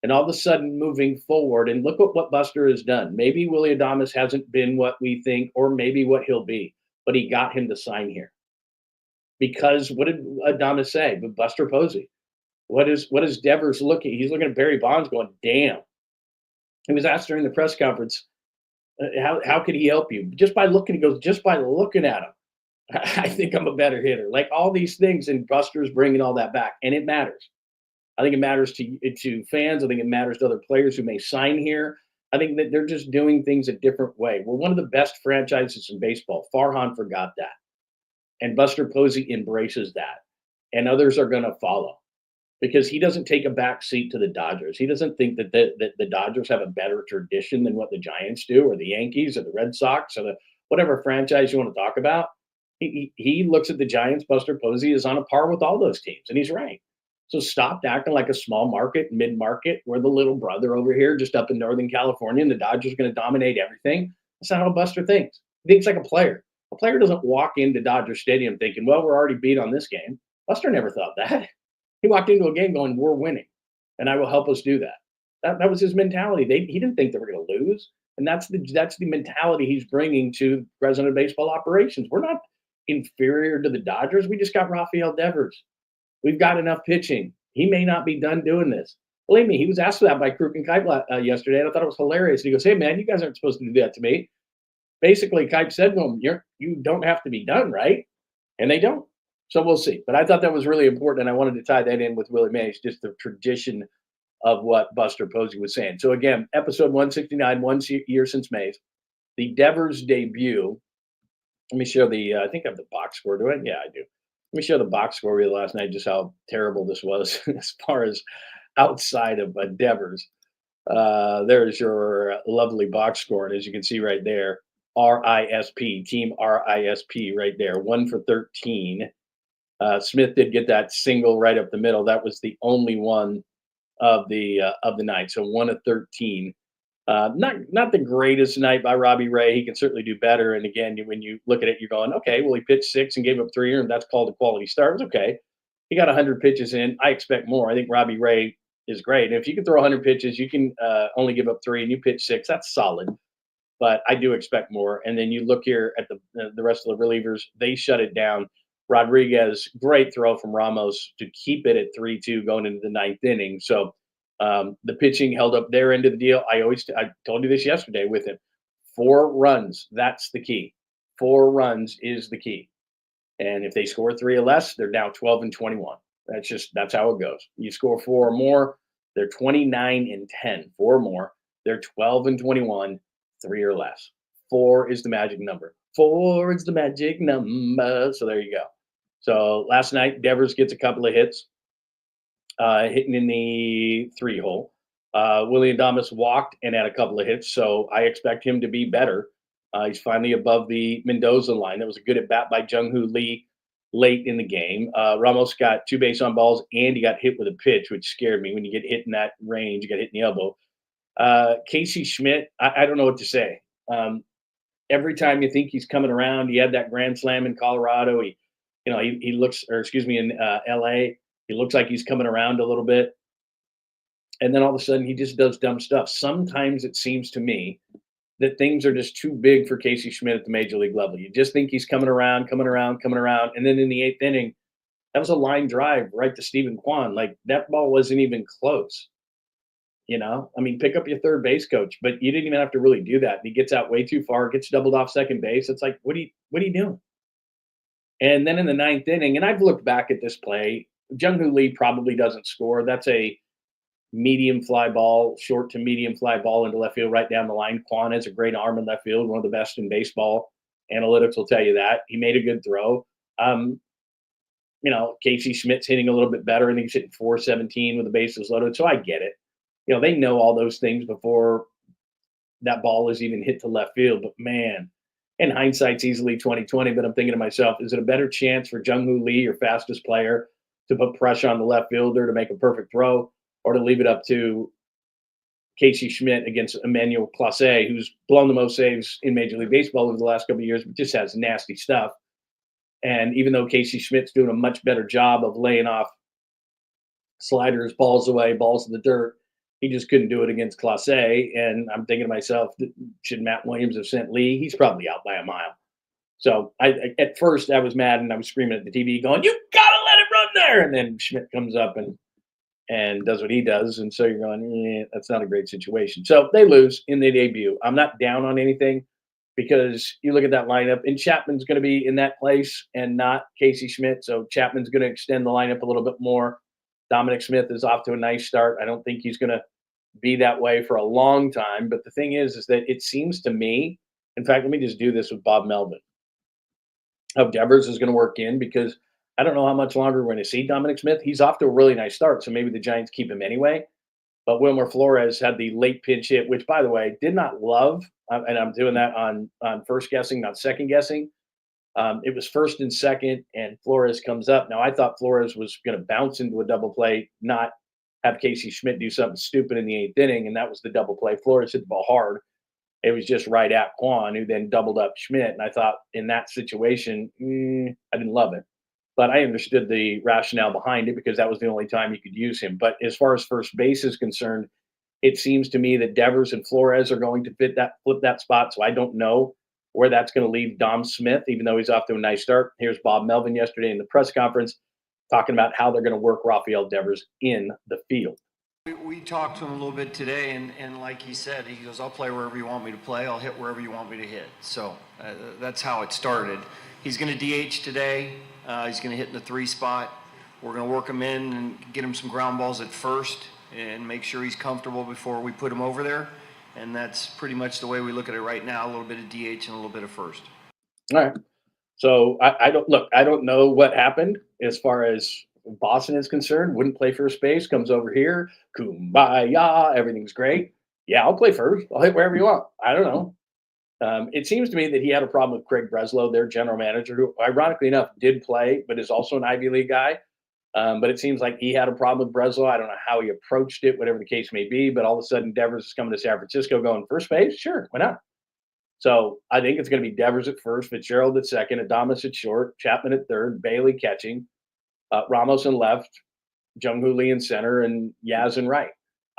And all of a sudden, moving forward, and look at what Buster has done. Maybe Willie Adames hasn't been what we think, or maybe what he'll be, but he got him to sign here. Because what did Adames say? But Buster Posey. What is Devers looking? He's looking at Barry Bonds going, damn. He was asked during the press conference, how could he help you? Just by looking, he goes, just by looking at him, I think I'm a better hitter. Like all these things, and Buster's bringing all that back, and it matters. I think it matters to fans. I think it matters to other players who may sign here. I think that they're just doing things a different way. We're one of the best franchises in baseball. Farhan forgot that. And Buster Posey embraces that. And others are going to follow, because he doesn't take a back seat to the Dodgers. He doesn't think that the Dodgers have a better tradition than what the Giants do, or the Yankees, or the Red Sox, or the whatever franchise you want to talk about. He looks at the Giants. Buster Posey is on a par with all those teams, and he's right. So stop acting like a small market, mid-market. We're the little brother over here just up in Northern California, and the Dodgers are going to dominate everything. That's not how Buster thinks. He thinks like a player. A player doesn't walk into Dodger Stadium thinking, well, we're already beat on this game. Buster never thought that. He walked into a game going, we're winning, and I will help us do that. That was his mentality. He didn't think they were going to lose, and that's the mentality he's bringing to president of baseball operations. We're not inferior to the Dodgers. We just got Rafael Devers. We've got enough pitching. He may not be done doing this. Believe me, he was asked that by 𝐾𝐿 yesterday, and I thought it was hilarious. And he goes, hey, man, you guys aren't supposed to do that to me. Basically, 𝐾𝐿 said to him, you don't have to be done, right? And they don't. So we'll see. But I thought that was really important, and I wanted to tie that in with Willie Mays, just the tradition of what Buster Posey was saying. So again, episode 169, 1 year since Mays, the Devers debut. Let me share I think I have the box score, do I? Yeah, I do. Let me share the box score with you last night, just how terrible this was as far as outside of Devers. There's your lovely box score. And as you can see right there, RISP, team RISP right there, 1 for 13. Smith did get that single right up the middle. That was the only one of the night. So 1 of 13. Not the greatest night by Robbie Ray. He can certainly do better. And again, when you look at it, you're going, okay, well, he pitched 6 and gave up 3, and that's called a quality start. It was okay. He got 100 pitches in. I expect more. I think Robbie Ray is great. And if you can throw 100 pitches, you can only give up 3 and you pitch 6. That's solid. But I do expect more. And then you look here at the rest of the relievers. They shut it down. Rodriguez, great throw from Ramos to keep it at 3-2 going into the 9th inning. So the pitching held up their end of the deal. I told you this yesterday with him. 4 runs, that's the key. 4 runs is the key. And if they score 3 or less, they're now 12 and 21. That's how it goes. You score 4 or more, they're 29 and 10. 4 or more, they're 12 and 21. 3 or less. 4 is the magic number. 4 is the magic number. So there you go. So last night, Devers gets a couple of hits, hitting in the 3-hole. Willie Adames walked and had a couple of hits, so I expect him to be better. He's finally above the Mendoza line. That was a good at bat by 𝐿 Lee late in the game. Ramos got 2 base on balls, and he got hit with a pitch, which scared me. When you get hit in that range, you got hit in the elbow. 𝐾𝐶∞, I don't know what to say. Every time you think he's coming around, he had that grand slam in Colorado. He looks, in LA, he looks like he's coming around a little bit. And then all of a sudden he just does dumb stuff. Sometimes it seems to me that things are just too big for 𝐾𝐶∞ at the major league level. You just think he's coming around. And then in the 8th inning, that was a line drive right to Steven Kwan. Like, that ball wasn't even close. I mean, pick up your third base coach, but you didn't even have to really do that. He gets out way too far, gets doubled off second base. It's like, what are you doing? And then in the ninth inning, and I've looked back at this play, 𝐬𝐮𝐬𝐫𝐞 Lee probably doesn't score. That's a medium fly ball, short to medium fly ball into left field right down the line. 𝐾𝐭 has a great arm in left field, one of the best in baseball. Analytics will tell you that. He made a good throw. 𝐾𝐨𝐧'𝐭's hitting a little bit better. I think he's hitting .417 with the bases loaded, so I get it. They know all those things before that ball is even hit to left field. But man, in hindsight's easily 2020. But I'm thinking to myself, is it a better chance for 𝐬𝐮𝐬𝐫𝐞 Lee, your fastest player, to put pressure on the left fielder to make a perfect throw, or to leave it up to 𝐃𝐨𝐲 against 𝐸𝐮𝐬𝐫𝐞 𝐫𝐢, who's blown the most saves in Major League Baseball over the last couple of years, but just has nasty stuff. And even though 𝐃𝐨𝐲's doing a much better job of laying off sliders, balls away, balls in the dirt, he just couldn't do it against 𝐫𝐢. And I'm thinking to myself, should Matt Williams have sent Lee? He's probably out by a mile. So at first I was mad and I was screaming at the TV going, you gotta let it run there. And then Schmidt comes up and does what he does. And so you're going, that's not a great situation. So they lose in the debut. I'm not down on anything because you look at that lineup and Chapman's going to be in that place and not 𝐃𝐨𝐲. So Chapman's going to extend the lineup a little bit more. Dominic Smith is off to a nice start. I don't think he's going to be that way for a long time. But the thing is that it seems to me, in fact, let me just do this with Bob Melvin, how Devers is going to work in, because I don't know how much longer we're going to see Dominic Smith. He's off to a really nice start, so maybe the Giants keep him anyway. But Wilmer Flores had the late pinch hit, which, by the way, did not love, and I'm doing that on first guessing, not second guessing. It was first and second, and Flores comes up. Now, I thought Flores was going to bounce into a double play, not have 𝐃𝐨𝐲 do something stupid in the eighth inning, and that was the double play. Flores hit the ball hard. It was just right at 𝐾𝐭, who then doubled up Schmidt. And I thought in that situation, I didn't love it. But I understood the rationale behind it because that was the only time you could use him. But as far as first base is concerned, it seems to me that Devers and Flores are going to flip that spot. So I don't know where that's going to leave Dom Smith, even though he's off to a nice start. Here's Bob Melvin yesterday in the press conference talking about how they're going to work Rafael Devers in the field. We talked to him a little bit today, and like he said, he goes, I'll play wherever you want me to play. I'll hit wherever you want me to hit. So that's how it started. He's going to DH today. He's going to hit in the 3 spot. We're going to work him in and get him some ground balls at first and make sure he's comfortable before we put him over there. And that's pretty much the way we look at it right now, a little bit of DH and a little bit of first. All right. So I don't know what happened as far as Boston is concerned. Wouldn't play first base, comes over here, kumbaya, everything's great. Yeah, I'll play first. I'll hit wherever you want. I don't know. It seems to me that he had a problem with Craig Breslow, their general manager, who ironically enough did play, but is also an Ivy League guy. But it seems like he had a problem with Breslow. I don't know how he approached it, whatever the case may be. But all of a sudden, Devers is coming to San Francisco going first base. Sure, why not? So I think it's going to be Devers at first, Fitzgerald at second, Adames at short, Chapman at third, Bailey catching, Ramos in left, 𝐬𝐮𝐬𝐫𝐞 Lee in center, and 𝐬𝐮 in right.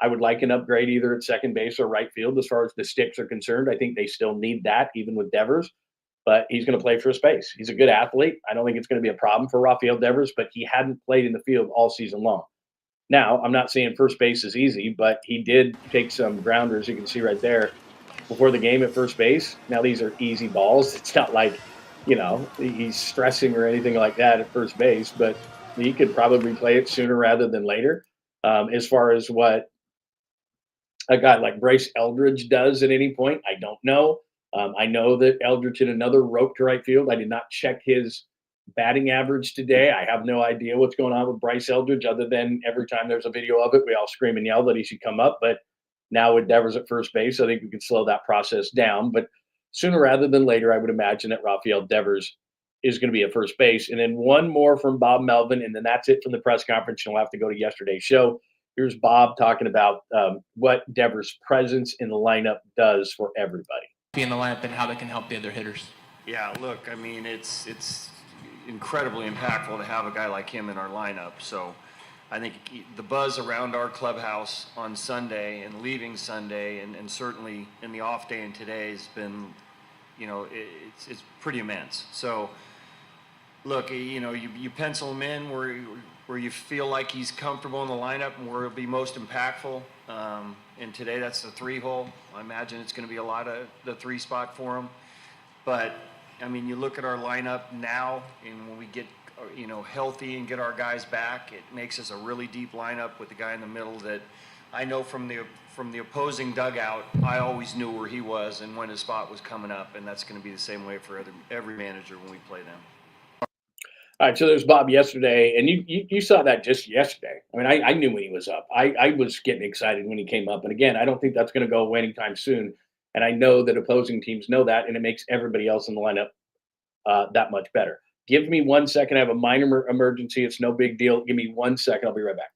I would like an upgrade either at second base or right field as far as the sticks are concerned. I think they still need that, even with Devers. But he's going to play first base. He's a good athlete. I don't think it's going to be a problem for Rafael Devers, but he hadn't played in the field all season long. Now, I'm not saying first base is easy, but he did take some grounders, you can see right there, before the game at first base. Now, these are easy balls. It's not like, he's stressing or anything like that at first base, but he could probably play it sooner rather than later. As far as what a guy like Bryce Eldridge does at any point, I don't know. I know that Eldridge hit another rope to right field. I did not check his batting average today. I have no idea what's going on with Bryce Eldridge other than every time there's a video of it, we all scream and yell that he should come up. But now with Devers at first base, I think we can slow that process down. But sooner rather than later, I would imagine that Rafael Devers is going to be at first base. And then one more from Bob Melvin, and then that's it from the press conference. You'll have to go to yesterday's show. Here's Bob talking about what Devers' presence in the lineup does for everybody. Be in the lineup and how they can help the other hitters. Yeah, look, I mean, it's incredibly impactful to have a guy like him in our lineup. So I think the buzz around our clubhouse on Sunday and leaving Sunday and certainly in the off day and today has been, it's pretty immense. So look, you pencil him in. where you feel like he's comfortable in the lineup and where he'll be most impactful. And today that's the 3-hole. I imagine it's going to be a lot of the 3 spot for him. But I mean, you look at our lineup now, and when we get healthy and get our guys back, it makes us a really deep lineup with the guy in the middle that I know from the opposing dugout, I always knew where he was and when his spot was coming up, and that's going to be the same way for every manager when we play them. All right, so there's Bob yesterday, and you saw that just yesterday. I mean, I knew when he was up. I was getting excited when he came up, and again, I don't think that's going to go away anytime soon. And I know that opposing teams know that, and it makes everybody else in the lineup that much better. Give me 1 second. I have a minor emergency. It's no big deal. Give me 1 second. I'll be right back.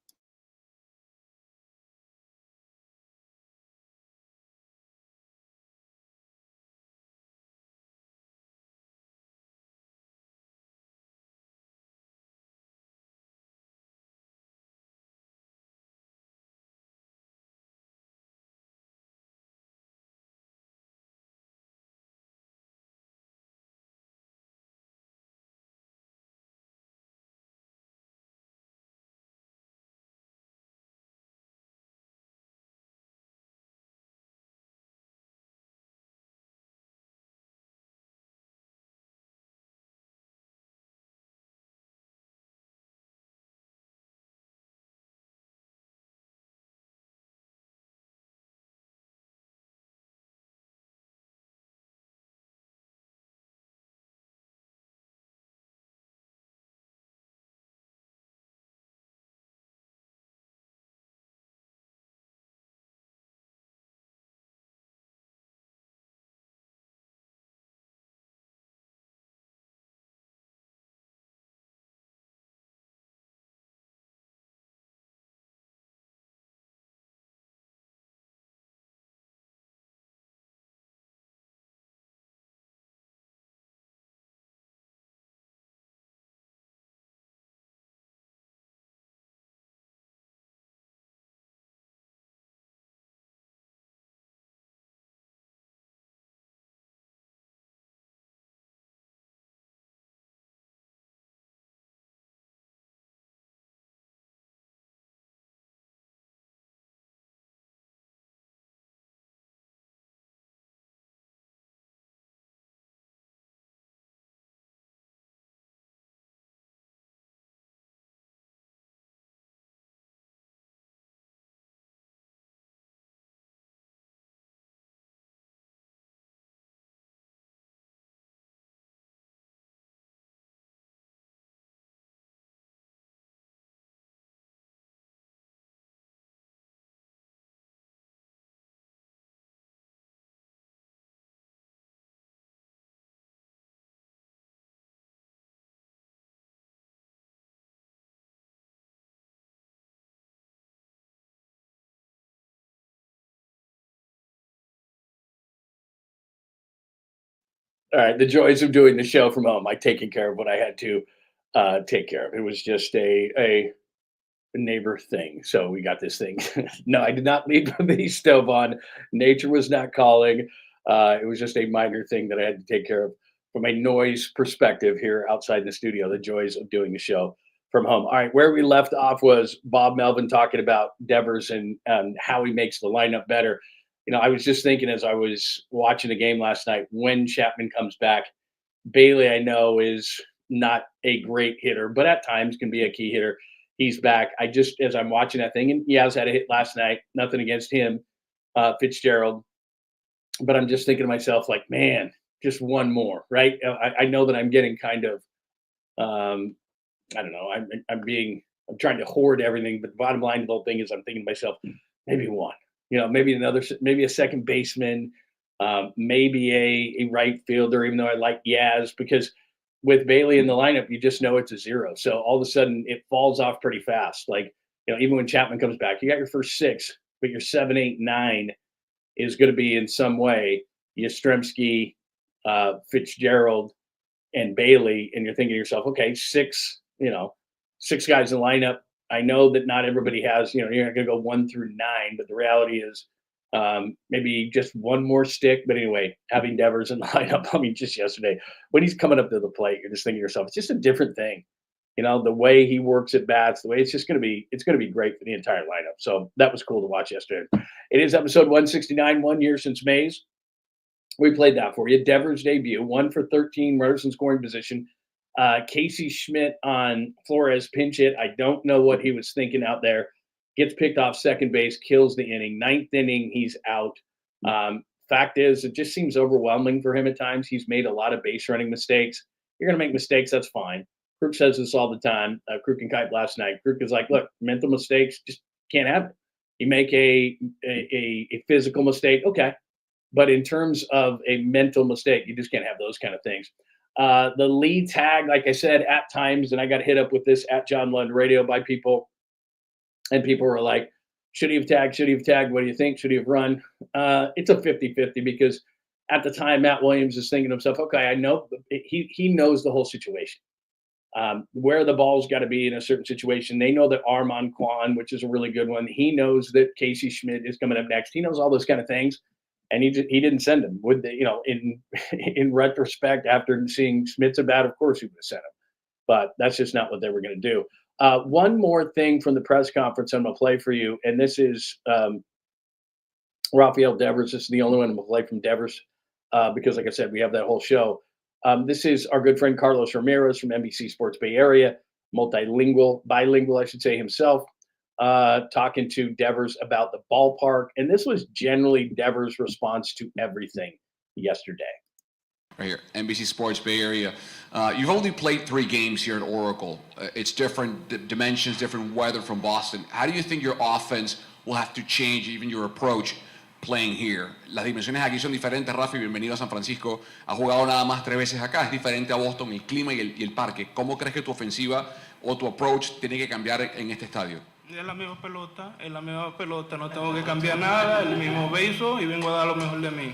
All right, the joys of doing the show from home. I taking care of what I had to take care of. It was just a neighbor thing. So we got this thing. No, I did not leave the stove on. Nature was not calling. It was just a minor thing that I had to take care of from a noise perspective here outside the studio. The joys of doing the show from home. All right, where we left off was Bob Melvin talking about Devers and how he makes the lineup better. I was just thinking as I was watching the game last night, when Chapman comes back, Bailey, I know, is not a great hitter, but at times can be a key hitter. He's back. As I'm watching that thing, and Yaz had a hit last night, nothing against him, Fitzgerald, but I'm just thinking to myself, like, man, just one more, right? I know that I'm getting kind of, I don't know, I'm trying to hoard everything, but the bottom line of the whole thing is I'm thinking to myself, maybe one. Maybe a second baseman, maybe a right fielder, even though I like Yaz, because with Bailey in the lineup, you just know it's a zero. So all of a sudden it falls off pretty fast. Like, even when Chapman comes back, you got your first 6, but your 7, 8, 9 is going to be in some way Yastrzemski, Fitzgerald, and Bailey. And you're thinking to yourself, okay, 6 guys in the lineup. I know that not everybody has, you're not going to go 1 through 9, but the reality is maybe just one more stick. But anyway, having Devers in the lineup, just yesterday, when he's coming up to the plate, you're just thinking to yourself, it's just a different thing. The way he works at bats, the way it's going to be great for the entire lineup. So that was cool to watch yesterday. It is episode 169, 1 year since Mays. We played that for you. Devers' debut, 1 for 13, runners in scoring position. Casey Schmidt on Flores pinch hit. I don't know what he was thinking out there. Gets picked off second base, kills the inning. 9th inning, he's out. Fact is, it just seems overwhelming for him at times. He's made a lot of base running mistakes. You're going to make mistakes, that's fine. 𝐾𝐿 says this all the time. 𝐾𝐿 last night. 𝐾𝐿 is like, look, mental mistakes just can't happen. You make a physical mistake, okay. But in terms of a mental mistake, you just can't have those kind of things. The Lee tag, like I said, at times, and I got hit up with this at John Lund Radio by people, and people were like, should he have tagged? Should he have tagged? What do you think? Should he have run? It's a 50-50 because at the time, Matt Williams is thinking to himself, okay, I know he knows the whole situation. Where the ball's got to be in a certain situation. They know that 𝐼𝐨𝐺𝐿, which is a really good one. He knows that Casey Schmidt is coming up next. He knows all those kind of things. And he didn't send him. Would they, in retrospect, after seeing Schmidt's at bat, of course he would have sent him. But that's just not what they were going to do. One more thing from the press conference I'm going to play for you, and this is Rafael Devers. This is the only one I'm going to play from Devers because, like I said, we have that whole show. This is our good friend Carlos Ramirez from NBC Sports Bay Area, bilingual, I should say, himself. Talking to Devers about the ballpark. And this was generally Devers' response to everything yesterday. Right here, NBC Sports Bay Area. You've only played 3 games here at Oracle. It's different dimensions, different weather from Boston. How do you think your offense will have to change, even your approach, playing here? Las dimensiones aquí son diferentes, Rafi. Bienvenido a San Francisco. Ha jugado nada más 3 veces acá. Es diferente a Boston, el clima y el parque. ¿Cómo crees que tu ofensiva o tu approach tiene que cambiar en este estadio? Es la misma pelota, no tengo que cambiar nada, el mismo béisbol y vengo a dar lo mejor de mí.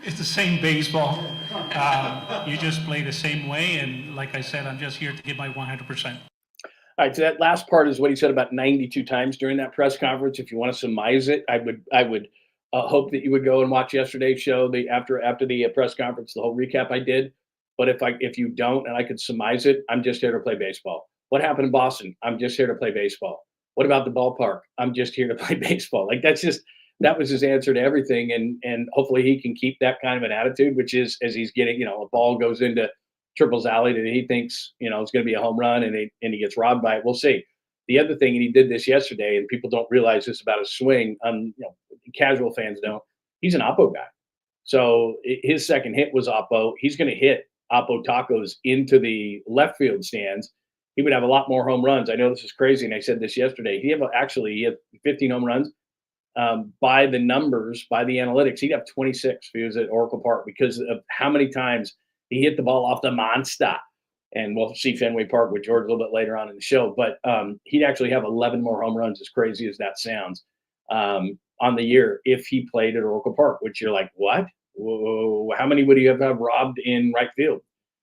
It's the same baseball. You just play the same way, and like I said, I'm just here to give my 100%. All right, so that last part is what he said about 92 times during that press conference. If you want to surmise it, I would hope that you would go and watch yesterday's show, after the press conference, the whole recap I did. But if you don't, and I could surmise it, I'm just here to play baseball. What happened in Boston? I'm just here to play baseball. What about the ballpark? I'm just here to play baseball. Like that was his answer to everything. And hopefully he can keep that kind of an attitude, which is as he's getting, a ball goes into Triple's alley that he thinks, is going to be a home run and he gets robbed by it. We'll see. The other thing, and he did this yesterday, and people don't realize this about his swing, casual fans don't, he's an Oppo guy. So his second hit was Oppo. He's going to hit Oppo tacos into the left field stands. He would have a lot more home runs. I know this is crazy, and I said this yesterday. He had 15 home runs. By the numbers, by the analytics, he'd have 26 if he was at Oracle Park because of how many times he hit the ball off the monster. And we'll see Fenway Park with George a little bit later on in the show. But he'd actually have 11 more home runs, as crazy as that sounds, on the year if he played at Oracle Park, which you're like, what? Whoa, how many would he have robbed in right field?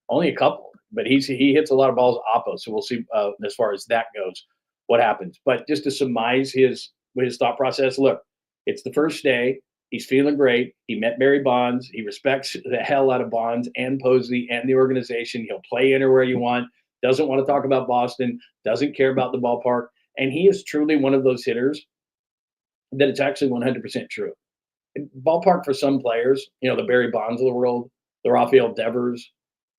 Only a couple. But he hits a lot of balls Oppo, so we'll see as far as that goes what happens. But just to surmise his thought process, look, it's the first day. He's feeling great. He met Barry Bonds. He respects the hell out of Bonds and Posey and the organization. He'll play anywhere you want. Doesn't want to talk about Boston. Doesn't care about the ballpark. And he is truly one of those hitters that it's actually 100% true. Ballpark for some players, the Barry Bonds of the world, the Rafael Devers,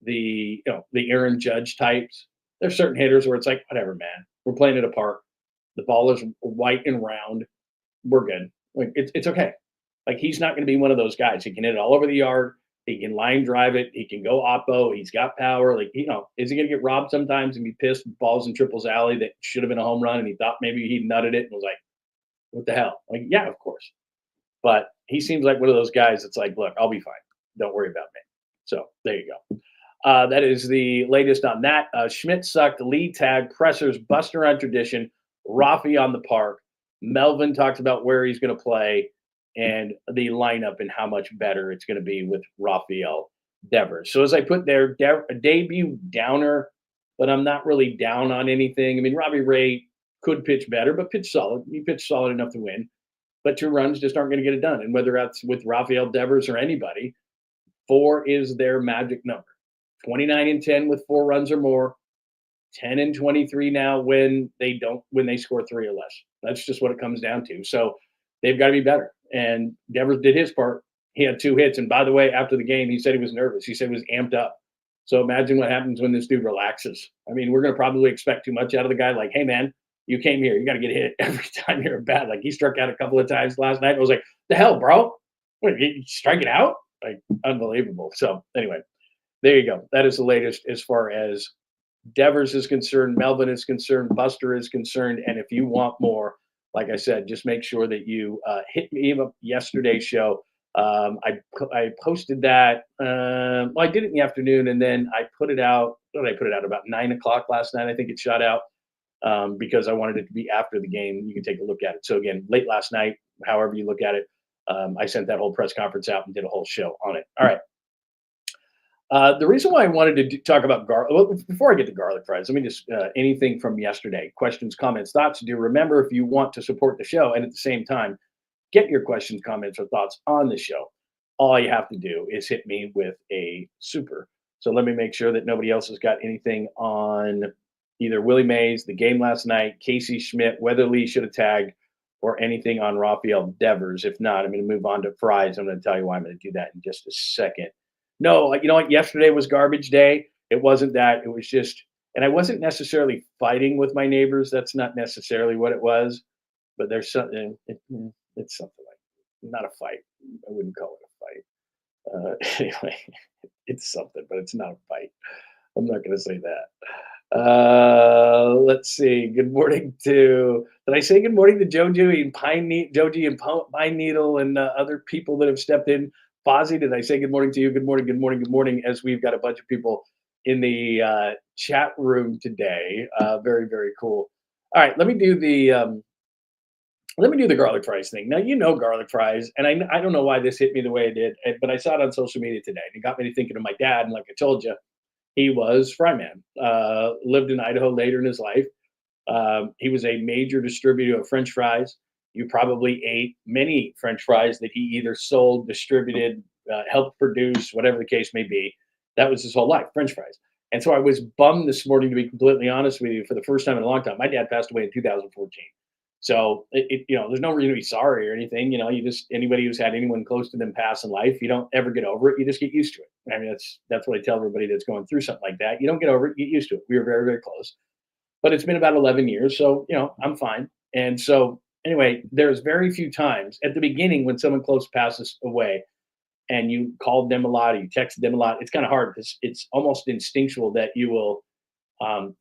the Aaron Judge types. There's certain hitters where it's like, whatever, man. We're playing at a park. The ball is white and round. We're good. Like it's okay. Like he's not going to be one of those guys. He can hit it all over the yard. He can line drive it. He can go Oppo. He's got power. Like, is he going to get robbed sometimes and be pissed with balls in Triple's alley that should have been a home run and he thought maybe he nutted it and was like, what the hell? Like, yeah, of course. But he seems like one of those guys that's like, look, I'll be fine. Don't worry about me. So there you go. That is the latest on that. Schmidt sucked, lead tag, pressers, Buster on tradition, Rafi on the park. Melvin talks about where he's going to play and the lineup and how much better it's going to be with Rafael Devers. So as I put there, a debut downer, but I'm not really down on anything. I mean, Robbie Ray could pitch better, but pitch solid. He pitched solid enough to win. But 2 runs just aren't going to get it done. And whether that's with Rafael Devers or anybody, 4 is their magic number. 29-10 with 4 runs or more, 10-23 now when they score 3 or less. That's just what it comes down to. So they've got to be better. And Devers did his part. He had 2 hits. And by the way, after the game, he said he was nervous. He said he was amped up. So imagine what happens when this dude relaxes. I mean, we're going to probably expect too much out of the guy. Like, hey, man, you came here. You got to get hit every time you're at bat. Like, he struck out a couple of times last night. I was like, the hell, bro? What, you strike it out? Like, unbelievable. So anyway, there you go. That is the latest as far as Devers is concerned, Melvin is concerned, Buster is concerned. And if you want more, like I said, just make sure that you hit me up yesterday's show. I posted that. Well, I did it in the afternoon, and then I put it out. What did I put it out? About 9 o'clock last night. I think it shot out because I wanted it to be after the game. You can take a look at it. So again, late last night, however you look at it, I sent that whole press conference out and did a whole show on it. All right. The reason why I wanted to talk about garlic, well, before I get to garlic fries, let me just, anything from yesterday, questions, comments, thoughts. Do remember, if you want to support the show and at the same time get your questions, comments, or thoughts on the show, all you have to do is hit me with a super. So let me make sure that nobody else has got anything on either Willie Mays, the game last night, 𝐃𝐨𝐧'𝐭, whether Lee should have tagged, or anything on Rafael Devers. If not, I'm going to move on to fries. I'm going to tell you why I'm going to do that in just a second. No, you know what? Yesterday was garbage day. It wasn't that. It was just, and I wasn't necessarily fighting with my neighbors. That's not necessarily what it was. But there's something, it's something like, not a fight. I wouldn't call it a fight. Anyway, it's something, but it's not a fight. I'm not going to say that. Let's see. Good morning to, did I say good morning to Joji and Pine Needle and other people that have stepped in? Posey, did I say good morning to you? Good morning, good morning, good morning, as we've got a bunch of people in the chat room today. Very, very cool. All right, let me do the garlic fries thing. Now, you know garlic fries, and I don't know why this hit me the way it did, but I saw it on social media today, and it got me to thinking of my dad. And like I told you, he was fry man. Lived in Idaho later in his life. He was a major distributor of French fries. You probably ate many French fries that he either sold, distributed, helped produce, whatever the case may be. That was his whole life, French fries. And so I was bummed this morning, to be completely honest with you, for the first time in a long time. My dad passed away in 2014. So, there's no reason to be sorry or anything. You know, you just, anybody who's had anyone close to them pass in life, you don't ever get over it. You just get used to it. I mean, that's what I tell everybody that's going through something like that. You don't get over it, you get used to it. We were very, very close. But it's been about 11 years, so, I'm fine. And so, anyway, there's very few times at the beginning when someone close passes away and you called them a lot or you texted them a lot. It's kind of hard because it's almost instinctual that you will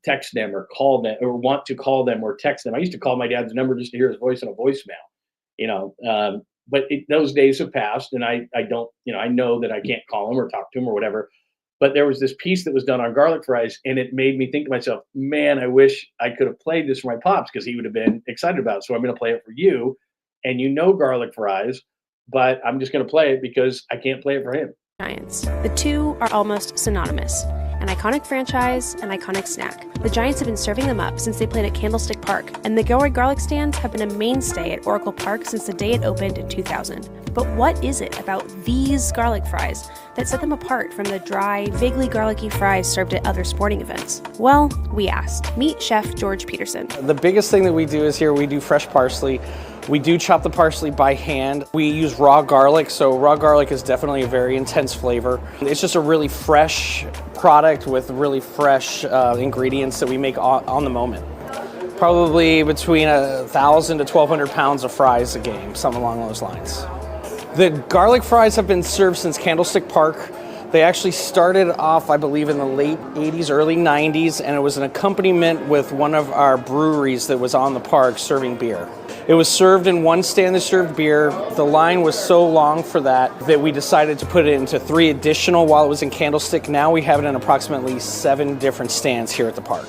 text them or call them or want to call them or text them. I used to call my dad's number just to hear his voice on a voicemail, but those days have passed, and I don't, I know that I can't call him or talk to him or whatever. But there was this piece that was done on garlic fries, and it made me think to myself, man, I wish I could have played this for my pops because he would have been excited about it. So I'm going to play it for you. And garlic fries, but I'm just going to play it because I can't play it for him. Giants. The two are almost synonymous. An iconic franchise, an iconic snack. The Giants have been serving them up since they played at Candlestick Park, and the Gilroy garlic stands have been a mainstay at Oracle Park since the day it opened in 2000. But what is it about these garlic fries that set them apart from the dry, vaguely garlicky fries served at other sporting events? Well, we asked. Meet Chef George Peterson. The biggest thing that we do is here we do fresh parsley. We do chop the parsley by hand. We use raw garlic, so raw garlic is definitely a very intense flavor. It's just a really fresh product with really fresh ingredients that we make on the moment. Probably between 1,000 to 1,200 pounds of fries a game, something along those lines. The garlic fries have been served since Candlestick Park. They actually started off, I believe, in the late 80s, early 90s, and it was an accompaniment with one of our breweries that was on the park serving beer. It was served in one stand that served beer. The line was so long for that we decided to put it into 3 additional while it was in Candlestick. Now we have it in approximately 7 different stands here at the park.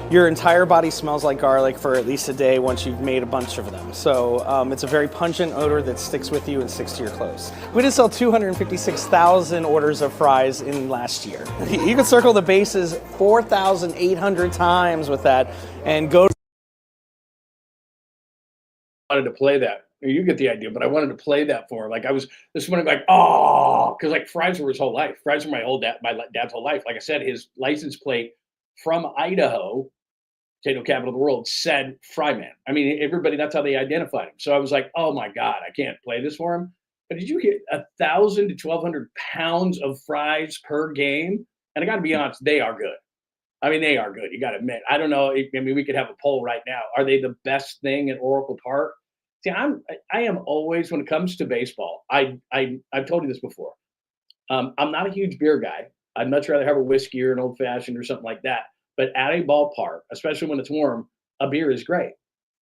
Your entire body smells like garlic for at least a day once you've made a bunch of them. So it's a very pungent odor that sticks with you and sticks to your clothes. We did sell 256,000 orders of fries in last year. You can circle the bases 4,800 times with that and go. I wanted to play that. You get the idea, but I wanted to play that for him. Like I was this morning, like, oh, because like fries were his whole life. Fries were my dad's whole life. Like I said, his license plate from Idaho, potato capital of the world, said Fryman. I mean, everybody, that's how they identified him. So I was like, oh my God, I can't play this for him. But did you get 1,000 to 1,200 pounds of fries per game? And I got to be honest, they are good. I mean, they are good. You got to admit. I don't know. I mean, we could have a poll right now. Are they the best thing at Oracle Park? See, I am always, when it comes to baseball, I've told you this before. I'm not a huge beer guy. I'd much rather have a whiskey or an old fashioned or something like that. But at a ballpark, especially when it's warm, a beer is great.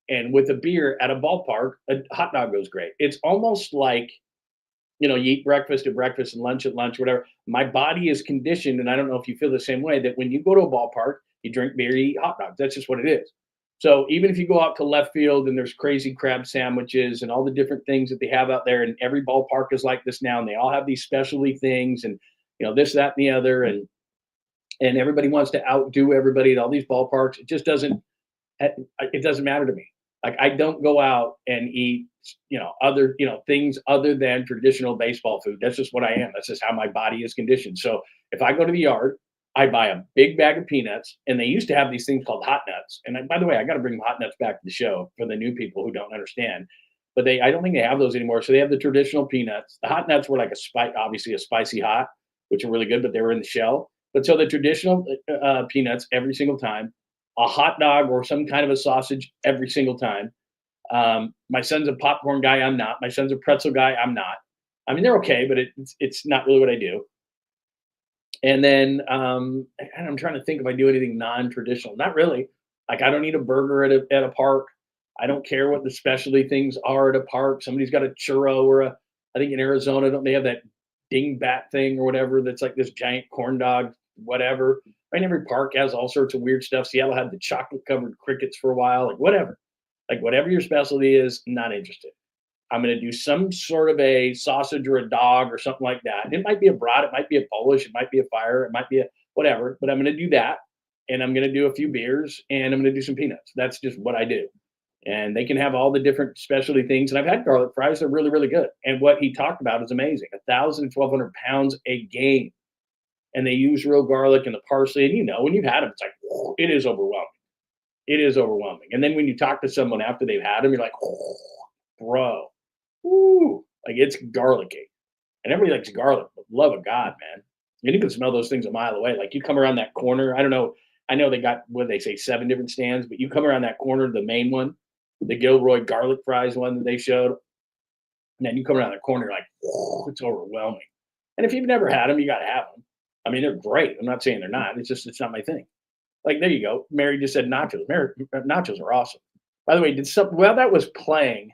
And with a beer at a ballpark, a hot dog goes great. It's almost like, you eat breakfast at breakfast and lunch at lunch, whatever. My body is conditioned, and I don't know if you feel the same way, that when you go to a ballpark, you drink beer, you eat hot dogs. That's just what it is. So even if you go out to left field and there's crazy crab sandwiches and all the different things that they have out there, and every ballpark is like this now, and they all have these specialty things and, this, that, and the other, and everybody wants to outdo everybody at all these ballparks. It just doesn't matter to me. Like, I don't go out and eat, other, things other than traditional baseball food. That's just what I am. That's just how my body is conditioned. So if I go to the yard, I buy a big bag of peanuts, and they used to have these things called hot nuts. And by the way, I got to bring hot nuts back to the show for the new people who don't understand. But I don't think they have those anymore. So they have the traditional peanuts. The hot nuts were like obviously a spicy hot, which are really good, but they were in the shell. But so the traditional peanuts every single time, a hot dog or some kind of a sausage every single time. My son's a popcorn guy. I'm not. My son's a pretzel guy. I'm not. I mean, they're okay, but it's not really what I do. And then and I'm trying to think if I do anything non-traditional. Not really. Like, I don't eat a burger at a park. I don't care what the specialty things are at a park. Somebody's got a churro or I think in Arizona, don't they have that dingbat thing or whatever that's like this giant corn dog, whatever. I mean, every park has all sorts of weird stuff. Seattle had the chocolate-covered crickets for a while, like whatever. Like, whatever your specialty is, not interested. I'm going to do some sort of a sausage or a dog or something like that. It might be a brat, it might be a Polish, it might be a fire, it might be a whatever, but I'm going to do that. And I'm going to do a few beers, and I'm going to do some peanuts. That's just what I do. And they can have all the different specialty things. And I've had garlic fries. They're really, really good. And what he talked about is amazing. 1,000, 1,200 pounds a game. And they use real garlic and the parsley. And when you've had them, it's like, it is overwhelming. It is overwhelming. And then when you talk to someone after they've had them, you're like, bro, like, it's garlicky. And everybody likes garlic, but love of God, man. And you can smell those things a mile away. Like, you come around that corner. I don't know. I know they got, what they say, 7 different stands, but you come around that corner, the main one, the Gilroy garlic fries one that they showed. And then you come around that corner, you're like, it's overwhelming. And if you've never had them, you got to have them. I mean, they're great. I'm not saying they're not. It's not my thing. Like, there you go. Mary just said nachos. Nachos are awesome. By the way, while that was playing,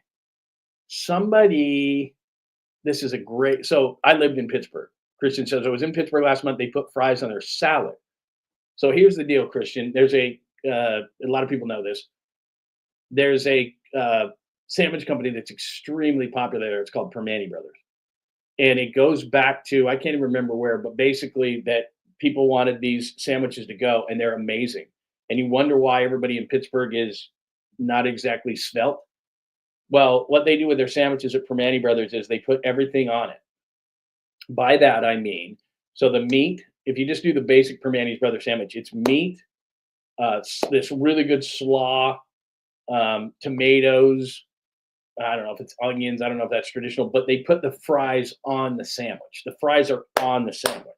this is a great, so I lived in Pittsburgh. Christian says, I was in Pittsburgh last month. They put fries on their salad. So here's the deal, Christian. There's a lot of people know this. There's a sandwich company that's extremely popular there. It's called Permane Brothers. And it goes back to, I can't even remember where, but basically that people wanted these sandwiches to go, and they're amazing. And you wonder why everybody in Pittsburgh is not exactly svelte. Well, what they do with their sandwiches at Permane Brothers is they put everything on it. By that, I mean, so the meat, if you just do the basic Permane Brothers sandwich, it's meat, this really good slaw, tomatoes, I don't know if it's onions, I don't know if that's traditional, but they put the fries on the sandwich. The fries are on the sandwich.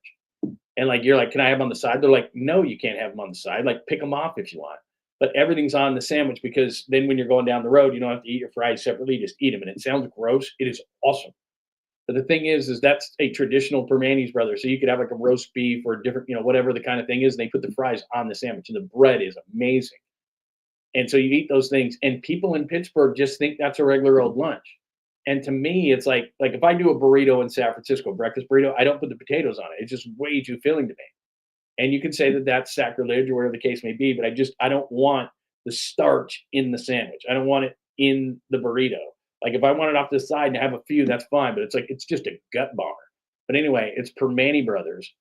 And like, you're like, can I have them on the side? They're like, no, you can't have them on the side. Like, pick them off if you want. But everything's on the sandwich, because then when you're going down the road, you don't have to eat your fries separately, just eat them. And it sounds gross. It is awesome. But the thing is that's a traditional Permane Brothers. So you could have like a roast beef or different, whatever the kind of thing is. And they put the fries on the sandwich, and the bread is amazing. And so you eat those things, and people in Pittsburgh just think that's a regular old lunch. And to me, it's like if I do a burrito in San Francisco, breakfast burrito, I don't put the potatoes on it. It's just way too filling to me. And you can say that that's sacrilege or whatever the case may be, but I don't want the starch in the sandwich. I don't want it in the burrito. Like, if I want it off the side and have a few, that's fine. But it's just a gut bomber. But anyway, it's Permane Brothers.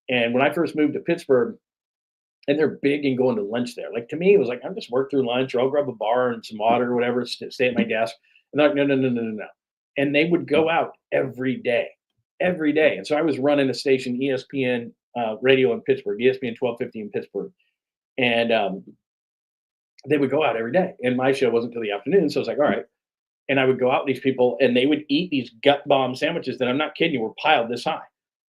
And when I first moved to Pittsburgh, and they're big in going to lunch there. Like, to me, it was like, I'll just work through lunch, or I'll grab a bar and some water or whatever, stay at my desk. And they're like, no. And they would go out every day. And so I was running a station, ESPN radio in Pittsburgh, ESPN 1250 in Pittsburgh. And they would go out every day. And my show wasn't till the afternoon. So I was like, all right. And I would go out with these people and they would eat these gut bomb sandwiches that I'm not kidding you were piled this high.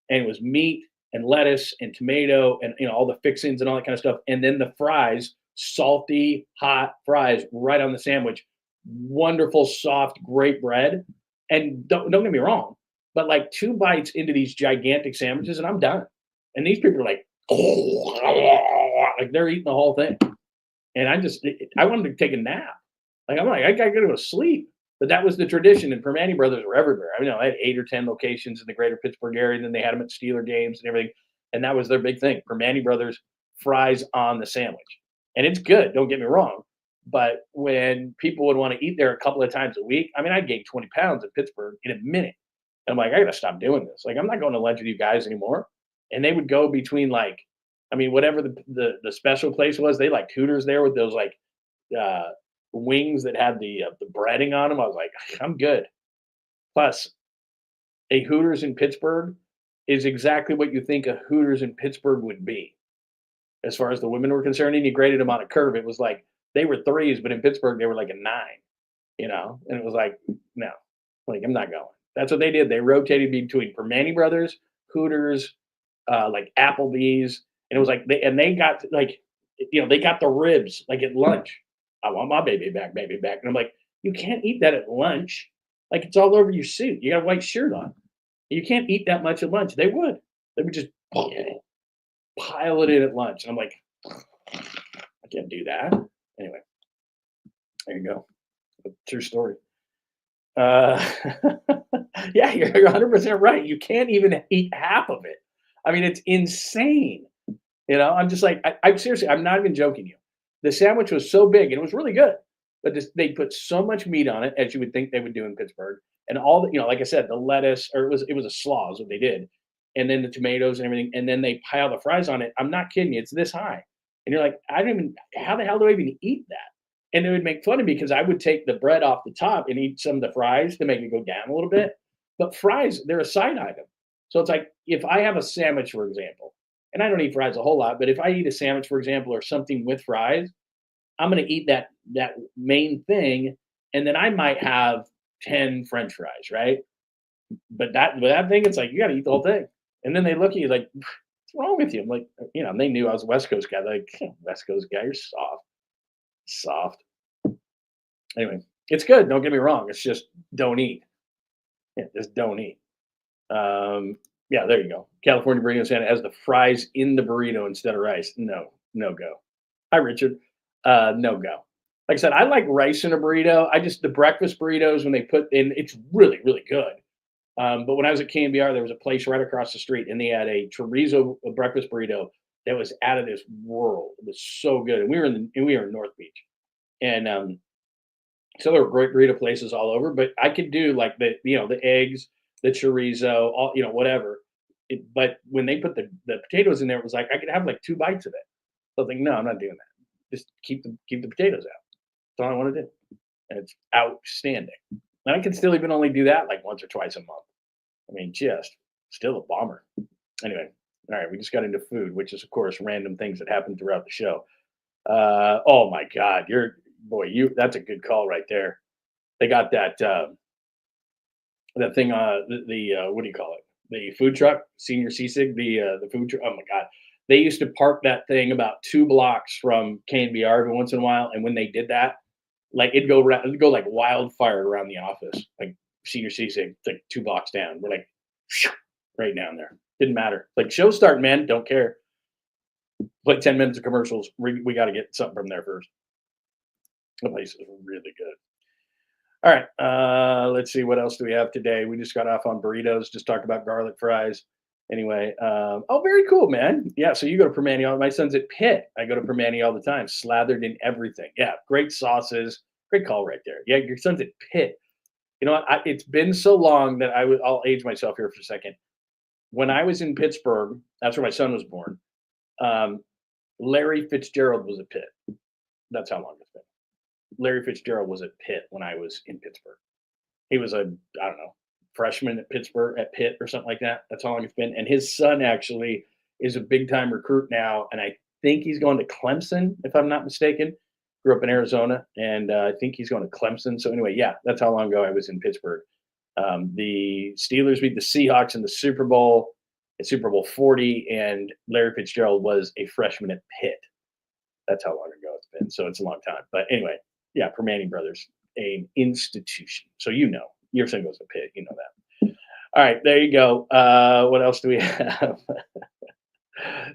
And it was meat and lettuce and tomato and all the fixings and all that kind of stuff. And then the fries, salty, hot fries right on the sandwich. Wonderful, soft, great bread. And don't get me wrong, but like 2 bites into these gigantic sandwiches and I'm done. And these people are like, like they're eating the whole thing. And I wanted to take a nap. Like, I'm like, I gotta go to sleep. But that was the tradition. And Permane Brothers were everywhere. I mean, I had 8 or 10 locations in the greater Pittsburgh area. And then they had them at Steeler games and everything. And that was their big thing. Permane Brothers fries on the sandwich. And it's good. Don't get me wrong. But when people would want to eat there a couple of times a week, I mean, I gained 20 pounds in Pittsburgh in a minute. And I'm like, I got to stop doing this. Like, I'm not going to lunch with you guys anymore. And they would go between like, I mean, whatever the special place was, they liked Hooters there with those like wings that had the breading on them. I was like, I'm good. Plus, a Hooters in Pittsburgh is exactly what you think a Hooters in Pittsburgh would be. As far as the women were concerned, and you graded them on a curve, it was like they were 3s, but in Pittsburgh, they were like a 9, And it was like, no, like, I'm not going. That's what they did. They rotated between Permane Brothers, Hooters, like Applebee's. And it was like, they got like, they got the ribs like at lunch. I want my baby back. And I'm like, you can't eat that at lunch. Like, it's all over your suit. You got a white shirt on. You can't eat that much at lunch. They would just pile it in at lunch. And I'm like, I can't do that. Anyway, there you go. True story. Yeah, you're 100% right. You can't even eat half of it. I mean, it's insane. I'm just like, I'm seriously, I'm not even joking you. The sandwich was so big and it was really good, but they put so much meat on it, as you would think they would do in Pittsburgh, and all the, like I said, the lettuce, or it was a slaw is what they did, and then the tomatoes and everything, and then they pile the fries on it. I'm not kidding you, it's this high, and you're like, how the hell do I even eat that? And it would make fun of me because I would take the bread off the top and eat some of the fries to make it go down a little bit, but fries, they're a side item. So it's like, if I have a sandwich, for example, and I don't eat fries a whole lot, but if I eat a sandwich, for example, or something with fries, I'm going to eat that main thing, and then I might have 10 French fries, right? But that thing, it's like, you got to eat the whole thing. And then they look at you like, what's wrong with you? I'm like, they knew I was a West Coast guy. They're like, West Coast guy, you're soft. Anyway, it's good. Don't get me wrong. It's just don't eat. Yeah, just don't eat. Yeah, there you go. California Burrito Santa has the fries in the burrito instead of rice. No go. Hi, Richard. No go. Like I said, I like rice in a burrito. The breakfast burritos, when they put in, it's really, really good. But when I was at 𝐾&BR, there was a place right across the street, and they had a chorizo breakfast burrito that was out of this world. It was so good. And we were in North Beach. And so there were great burrito places all over, but I could do like the eggs, the chorizo, all, whatever. But when they put the potatoes in there, it was like I could have like 2 bites of it. So I think, no, I'm not doing that. Just keep the potatoes out. That's all I want to do. And it's outstanding. And I can still even only do that like once or twice a month. I mean, just still a bomber. Anyway, all right, we just got into food, which is, of course, random things that happen throughout the show. Oh my God, that's a good call right there. They got that thing, what do you call it? The food truck, Senior 𝐃𝐨𝐧'𝐭, the food truck. Oh my God. They used to park that thing about 2 blocks from 𝐾&BR every once in a while. And when they did that, like it'd go like wildfire around the office, like Senior 𝐃𝐨𝐧'𝐭, like 2 blocks down. We're like, right down there. Didn't matter. Like, show's starting, man. Don't care. Play 10 minutes of commercials. We got to get something from there first. The place is really good. All right. Let's see. What else do we have today? We just got off on burritos. Just talked about garlic fries. Anyway. Oh, very cool, man. Yeah. So you go to Permane. My son's at Pitt. I go to Permane all the time. Slathered in everything. Yeah. Great sauces. Great call right there. Yeah. Your son's at Pitt. You know what? It's been so long that I'll age myself here for a second. When I was in Pittsburgh, that's where my son was born. Larry Fitzgerald was at Pitt. That's how long it's been. Larry Fitzgerald was at Pitt when I was in Pittsburgh. He was freshman at Pitt or something like that. That's how long it's been. And his son actually is a big time recruit now. And I think he's going to Clemson, if I'm not mistaken. Grew up in Arizona, and I think he's going to Clemson. So anyway, yeah, that's how long ago I was in Pittsburgh. The Steelers beat the Seahawks in the Super Bowl, at Super Bowl 40, and Larry Fitzgerald was a freshman at Pitt. That's how long ago it's been. So it's a long time. But anyway, yeah, Permane Brothers, an institution. So you know, your son goes to Pitt. You know that. All right, there you go. What else do we have?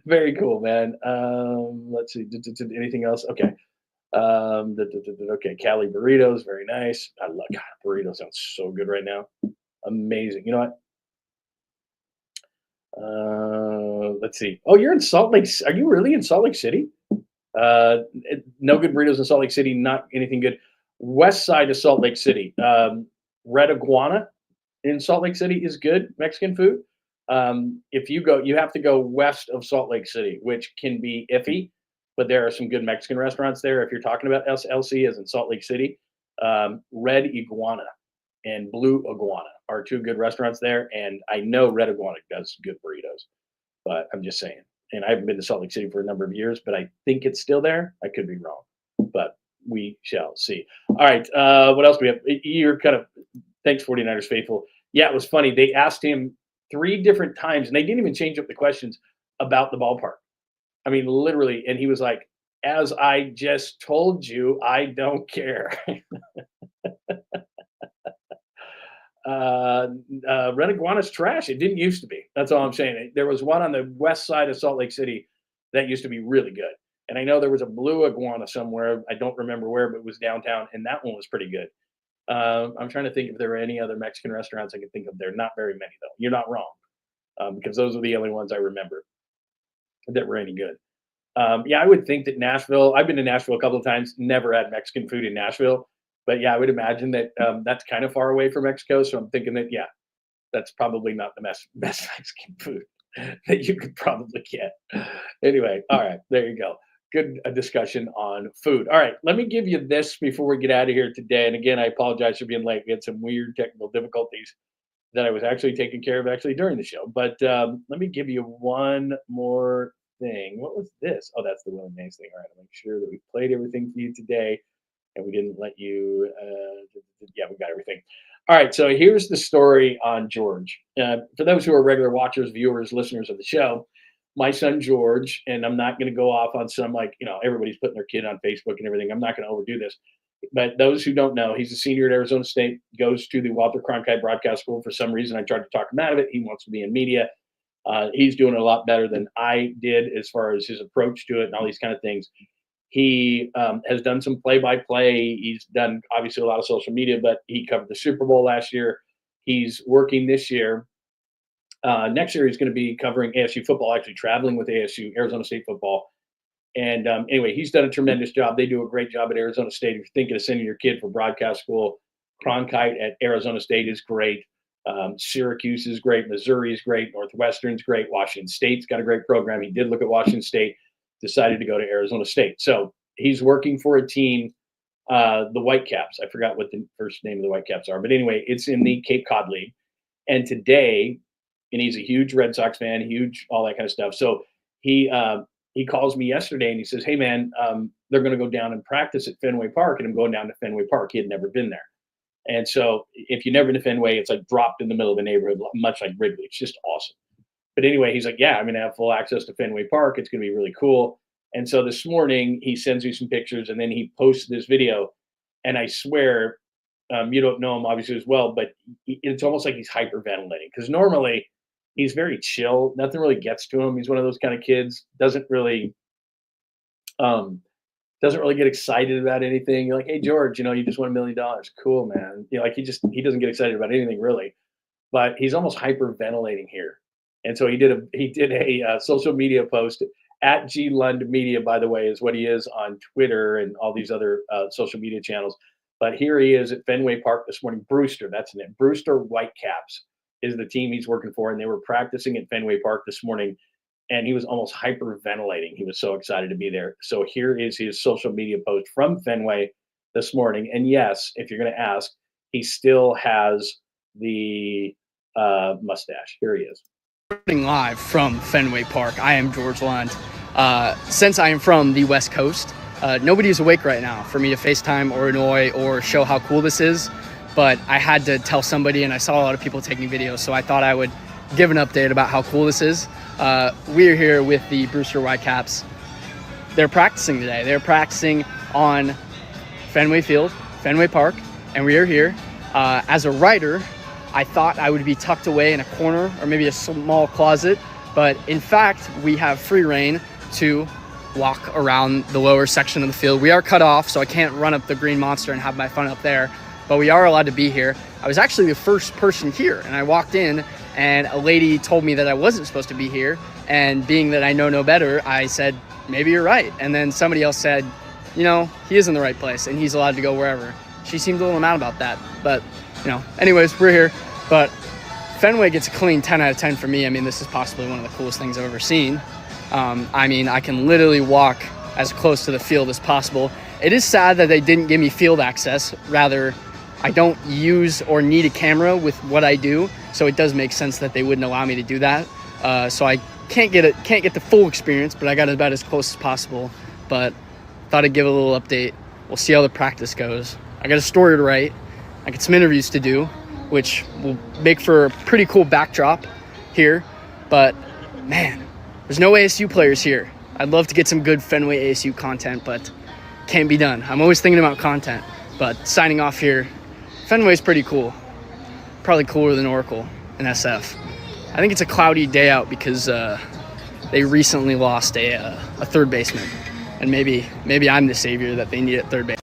Very cool, man. Let's see. Anything else? Okay. Okay, Cali burritos, very nice. I love burritos. Sounds so good right now. Amazing. You know what? Let's see. Oh, you're in Salt Lake. Are you really in Salt Lake City? No good burritos in Salt Lake City. Not anything good. West side of Salt Lake City. Red Iguana in Salt Lake City is good Mexican food. If you go, you have to go west of Salt Lake City, which can be iffy. But there are some good Mexican restaurants there. If you're talking about SLC, as in Salt Lake City, Red Iguana and Blue Iguana are two good restaurants there. And I know Red Iguana does good burritos, but I'm just saying. And I haven't been to Salt Lake City for a number of years, but I think it's still there. I could be wrong, but we shall see. All right. What else do we have? You're kind of, thanks 49ers faithful. Yeah, it was funny. They asked him 3 different times, and they didn't even change up the questions about the ballpark. I mean, literally. And he was like, as I just told you, I don't care. Red Iguana's trash. It didn't used to be. That's all I'm saying. There was one on the west side of Salt Lake City that used to be really good. And I know there was a Blue Iguana somewhere. I don't remember where, but it was downtown. And that one was pretty good. I'm trying to think if there were any other Mexican restaurants I could think of there. Not very many, though. You're not wrong. Because those are the only ones I remember that were any good. Yeah, I would think that Nashville, I've been to Nashville a couple of times, never had Mexican food in Nashville. But yeah, I would imagine that that's kind of far away from Mexico. So I'm thinking that, yeah, that's probably not the best Mexican food that you could probably get. Anyway, all right, there you go. Good discussion on food. All right, let me give you this before we get out of here today. And again, I apologize for being late. We had some weird technical difficulties that I was actually taking care of during the show. But let me give you one more thing. What was this? Oh, that's the Willie Mays thing. All right, I'll make sure that we played everything for you today, and we didn't let you. Yeah, we got everything. All right, so here's the story on George. For those who are regular watchers, viewers, listeners of the show, my son George, and I'm not going to go off on some everybody's putting their kid on Facebook and everything. I'm not going to overdo this. But those who don't know, he's a senior at Arizona State, goes to the Walter Cronkite Broadcast School. For some reason, I tried to talk him out of it. He wants to be in media. He's doing a lot better than I did as far as his approach to it and all these kind of things. He has done some play-by-play. He's done, obviously, a lot of social media, but he covered the Super Bowl last year. He's working this year. Next year, he's going to be covering ASU football, actually traveling with ASU, Arizona State football. And anyway, he's done a tremendous job. They do a great job at Arizona State. If you're thinking of sending your kid for broadcast school, Cronkite at Arizona State is great. Syracuse is great. Missouri is great. Northwestern's great. Washington State's got a great program. He did look at Washington State, decided to go to Arizona State. So he's working for a team, the Whitecaps. I forgot what the first name of the Whitecaps are. But anyway, it's in the Cape Cod League. And today, and he's a huge Red Sox fan, huge, all that kind of stuff. So he calls me yesterday and he says, hey, man, they're going to go down and practice at Fenway Park. And I'm going down to Fenway Park. He had never been there. And so if you've never been to Fenway, it's like dropped in the middle of the neighborhood, much like Wrigley. It's just awesome. But anyway, he's like, yeah, I'm going to have full access to Fenway Park. It's going to be really cool. And so this morning he sends me some pictures and then he posts this video. And I swear, you don't know him obviously as well, but it's almost like he's hyperventilating because normally he's very chill. Nothing really gets to him. He's one of those kind of kids, doesn't really get excited about anything. You're like, hey, George, you just won $1 million. Cool, man. Like he doesn't get excited about anything really, but he's almost hyperventilating here. And so he did a social media post at 𝐃𝐨𝐵 Media, by the way, is what he is on Twitter and all these other social media channels. But here he is at Fenway Park this morning. Brewster, that's the name. Brewster Whitecaps is the team he's working for. And they were practicing at Fenway Park this morning. And he was almost hyperventilating. He was so excited to be there. So here is his social media post from Fenway this morning. And yes, if you're going to ask, he still has the mustache. Here he is. Live from Fenway Park. I am George Lund. since I am from the West Coast, nobody is awake right now for me to FaceTime or annoy or show how cool this is. But I had to tell somebody, and I saw a lot of people taking videos, so I thought I would give an update about how cool this is. We are here with the Brewster Whitecaps. They're practicing today. They're practicing on Fenway Field, Fenway Park, and we are here. As a writer, I thought I would be tucked away in a corner or maybe a small closet, but in fact, we have free reign to walk around the lower section of the field. We are cut off, so I can't run up the green monster and have my fun up there, but we are allowed to be here. I was actually the first person here, and I walked in, and a lady told me that I wasn't supposed to be here, and being that I know no better, I said, maybe you're right. And then somebody else said, you know, he is in the right place, and he's allowed to go wherever. She seemed a little mad about that, but, you know, anyways, we're here. But Fenway gets a clean 10 out of 10 for me. I mean, this is possibly one of the coolest things I've ever seen. I mean, I can literally walk as close to the field as possible. It is sad that they didn't give me field access. Rather, I don't use or need a camera with what I do, so it does make sense that they wouldn't allow me to do that. So I can't get the full experience, but I got about as close as possible. But thought I'd give a little update. We'll see how the practice goes. I got a story to write. I got some interviews to do, which will make for a pretty cool backdrop here. But man, there's no ASU players here. I'd love to get some good Fenway ASU content, but can't be done. I'm always thinking about content, but signing off here. Fenway's pretty cool. Probably cooler than Oracle and SF. I think it's a cloudy day out because they recently lost a third baseman, and maybe I'm the savior that they need at third base.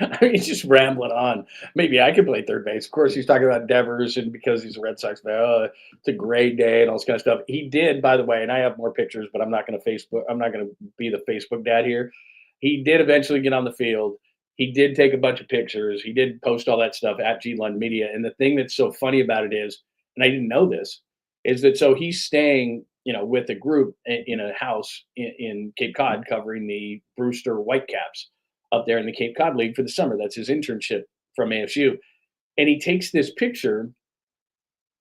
I mean, he's just rambling on. Maybe I could play third base. Of course, he's talking about Devers, and because he's a Red Sox fan, it's a great day and all this kind of stuff. He did, by the way, and I have more pictures, but I'm not going to be the Facebook dad here. He did eventually get on the field. He did take a bunch of pictures. He did post all that stuff at 𝐬𝐮𝐬𝐫𝐷 Media. And the thing that's so funny about it is, and I didn't know this, is that so he's staying, you know, with a group in a house in Cape Cod covering the Brewster Whitecaps up there in the Cape Cod League for the summer. That's his internship from ASU. And he takes this picture,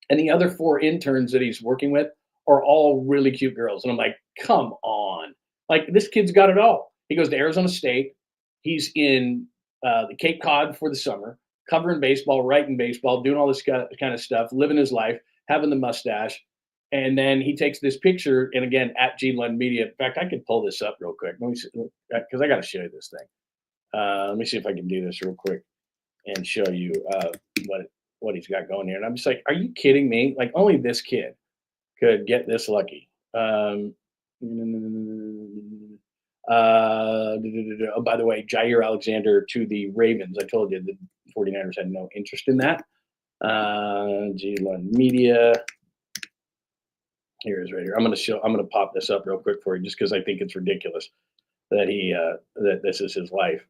and the other 4 interns that he's working with are all really cute girls. And I'm like, come on. Like, this kid's got it all. He goes to Arizona State. He's in the Cape Cod for the summer, covering baseball, writing baseball, doing all this kind of stuff, living his life, having the mustache. And then he takes this picture, and again, at 𝐬𝐿UND In fact, I could pull this up real quick. Let me see, because I got to show you this thing. Let me see if I can do this real quick and show you what he's got going here. And I'm just like, are you kidding me? Like, only this kid could get this lucky. Oh, by the way, Jair Alexander to the Ravens. I told you the 49ers had no interest in that. 𝐬𝐿UND Media. Here it is right here. I'm going to pop this up real quick for you just because I think it's ridiculous that that this is his life.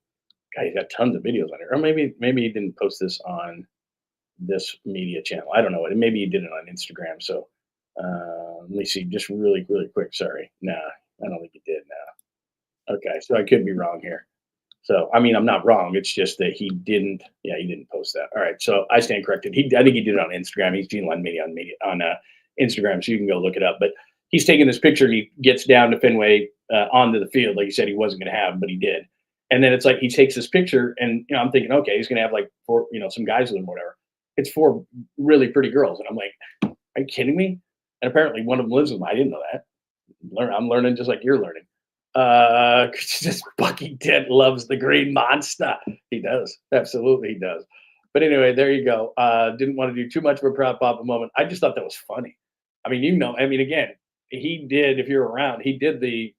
God, he's got tons of videos on here. Or maybe he didn't post this on this media channel. I don't know. Maybe he did it on Instagram. So let me see, just really quick. Sorry. Nah, I don't think he did. Nah. Okay, so I could be wrong here. So I mean, I'm not wrong. It's just that he didn't. Yeah, he didn't post that. All right, so I stand corrected. I think he did it on Instagram. He's 𝐬𝐿UND Media on Instagram, so you can go look it up. But he's taking this picture and he gets down to Fenway onto the field, like he said he wasn't going to have, but he did. And then it's like he takes this picture, and you know, I'm thinking, okay, he's going to have like 4, you know, some guys with him, whatever. It's 4 really pretty girls, and I'm like, are you kidding me? And apparently one of them lives with him. I didn't know that. I'm learning just like you're learning. Just Bucky Dent loves the green monster. He does, absolutely, he does. But anyway, there you go. Didn't want to do too much of a proud papa moment. I just thought that was funny. I mean, you know, I mean, again, he did. If you're around, he did the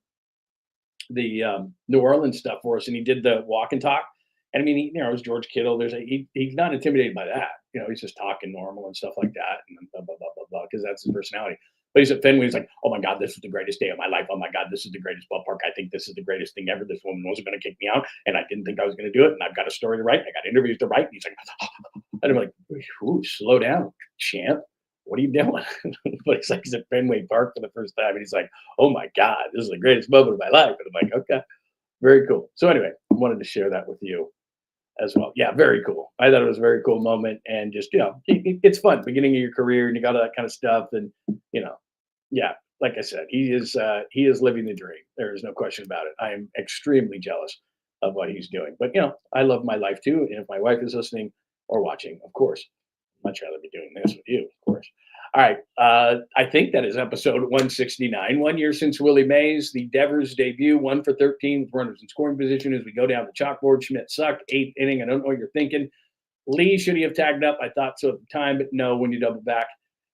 New Orleans stuff for us, and he did the walk and talk. And I mean, you know, it was George Kittle. He's not intimidated by that. You know, he's just talking normal and stuff like that, and blah blah blah blah blah, because that's his personality. But he's at Fenway. He's like, oh my God, this is the greatest day of my life. Oh my God, this is the greatest ballpark. I think this is the greatest thing ever. This woman wasn't going to kick me out, and I didn't think I was going to do it. And I've got a story to write. I got interviews to write. And he's like, and I'm like, ooh, slow down, champ. What are you doing? But he's at Fenway Park for the first time, and he's like, oh my God, this is the greatest moment of my life. And I'm like, okay, very cool. So anyway, I wanted to share that with you as well. Yeah, very cool. I thought it was a very cool moment, and just, you know, it's fun, beginning of your career, and you got all that kind of stuff, and you know, Yeah, like I said, he is living the dream. There is no question about it. I am extremely jealous of what he's doing. But I love my life too. And if my wife is listening or watching, of course, I'd much rather be doing this with you, of course. All right. I think that is episode 169. 1 year since Willie Mays, the Devers debut, 1 for 13 with runners in scoring position as we go down the chalkboard. Schmidt sucked, 8th inning. I don't know what you're thinking. Lee, should he have tagged up? I thought so at the time, but no, when you double back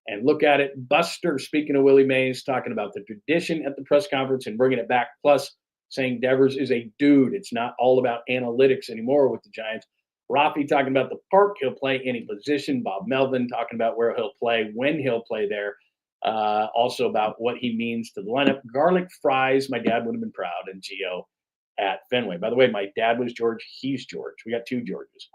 and look at it. Buster, speaking of Willie Mays, talking about the tradition at the press conference and bringing it back, plus saying Devers is a dude. It's not all about analytics anymore with the Giants. Rafi talking about the park. He'll play any position. Bob Melvin talking about where he'll play, when he'll play there. Also about what he means to the lineup. Garlic fries. My dad would have been proud. And Gio at Fenway. By the way, my dad was George. He's George. We got 2 Georges.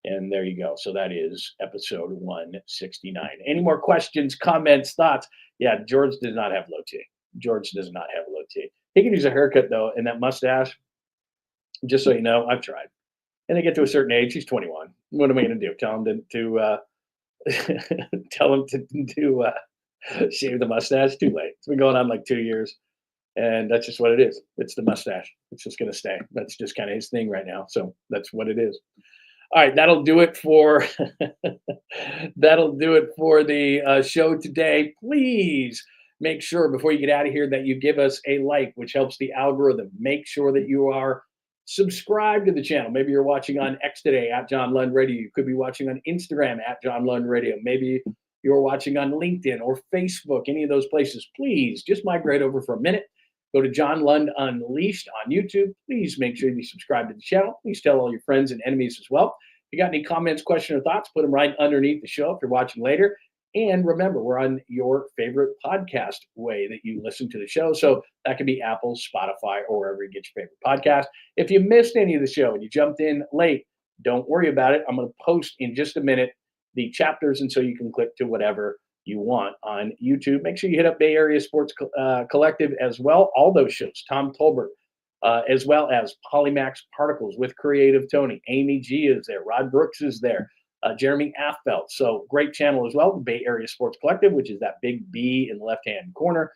And there you go. So that is episode 169. Any more questions, comments, thoughts? Yeah, George does not have low T. George does not have low T. He can use a haircut, though, and that mustache, just so you know, I've tried. And they get to a certain age. He's 21. What am I going to do? Tell him to shave the mustache? Too late. It's been going on like 2 years, and that's just what it is. It's the mustache. It's just going to stay. That's just kind of his thing right now. So that's what it is. All right, that'll do it for the show today. Please make sure before you get out of here that you give us a like, which helps the algorithm. Make sure that you are subscribed to the channel. Maybe you're watching on X today at John Lund Radio. You could be watching on Instagram at John Lund Radio. Maybe you're watching on LinkedIn or Facebook, any of those places. Please just migrate over for a minute. Go to John Lund Unleashed on YouTube. Please make sure you subscribe to the channel. Please tell all your friends and enemies as well. If you got any comments, questions, or thoughts, put them right underneath the show if you're watching later. And remember, we're on your favorite podcast way that you listen to the show. So that could be Apple, Spotify, or wherever you get your favorite podcast. If you missed any of the show and you jumped in late, don't worry about it. I'm going to post in just a minute the chapters, and so you can click to whatever you want on YouTube. Make sure you hit up Bay Area Sports Collective as well. All those shows, Tom Tolbert, as well as Polymax Particles with Creative Tony. Amy G is there. Rod Brooks is there. Jeremy Affelt. So great channel as well, the Bay Area Sports Collective, which is that big B in the left-hand corner.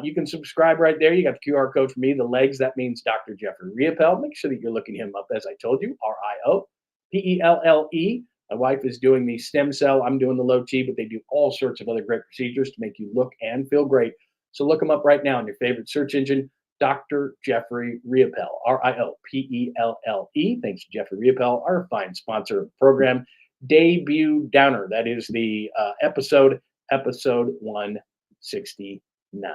You can subscribe right there. You got the QR code for me, the legs. That means Dr. Jeffrey �RIEPEL. Make sure that you're looking him up, as I told you, RIOPELLE. My wife is doing the stem cell. I'm doing the low T, but they do all sorts of other great procedures to make you look and feel great. So look him up right now in your favorite search engine, Dr. Jeffrey �RIEPEL, RIOPELLE. Thanks to Jeffrey �RIEPEL, our fine sponsor of the program. Debut Downer. That is the episode 169,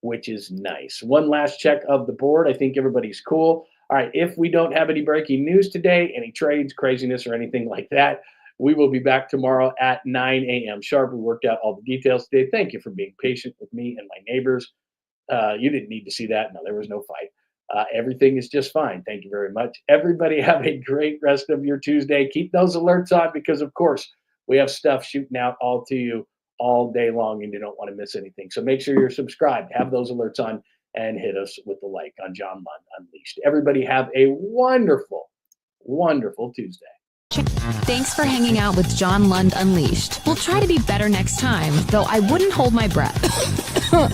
which is nice. One last check of the board. I think everybody's cool. All right, if we don't have any breaking news today, any trades, craziness, or anything like that, we will be back tomorrow at 9 a.m. sharp. We worked out all the details today. Thank you for being patient with me and my neighbors. You didn't need to see that. No, there was no fight. Everything is just fine. Thank you very much. Everybody have a great rest of your Tuesday. Keep those alerts on because, of course, we have stuff shooting out all to you all day long and you don't want to miss anything. So make sure you're subscribed. Have those alerts on and hit us with the like on John Lund Unleashed. Everybody have a wonderful, wonderful Tuesday. Thanks for hanging out with John Lund Unleashed. We'll try to be better next time, though I wouldn't hold my breath.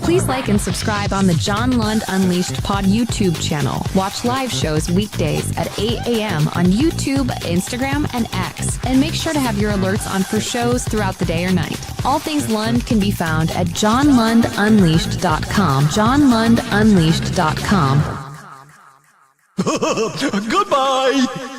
Please like and subscribe on the John Lund Unleashed Pod YouTube channel. Watch live shows weekdays at 8 a.m. on YouTube, Instagram, and X. And make sure to have your alerts on for shows throughout the day or night. All things Lund can be found at johnlundunleashed.com. johnlundunleashed.com. Goodbye!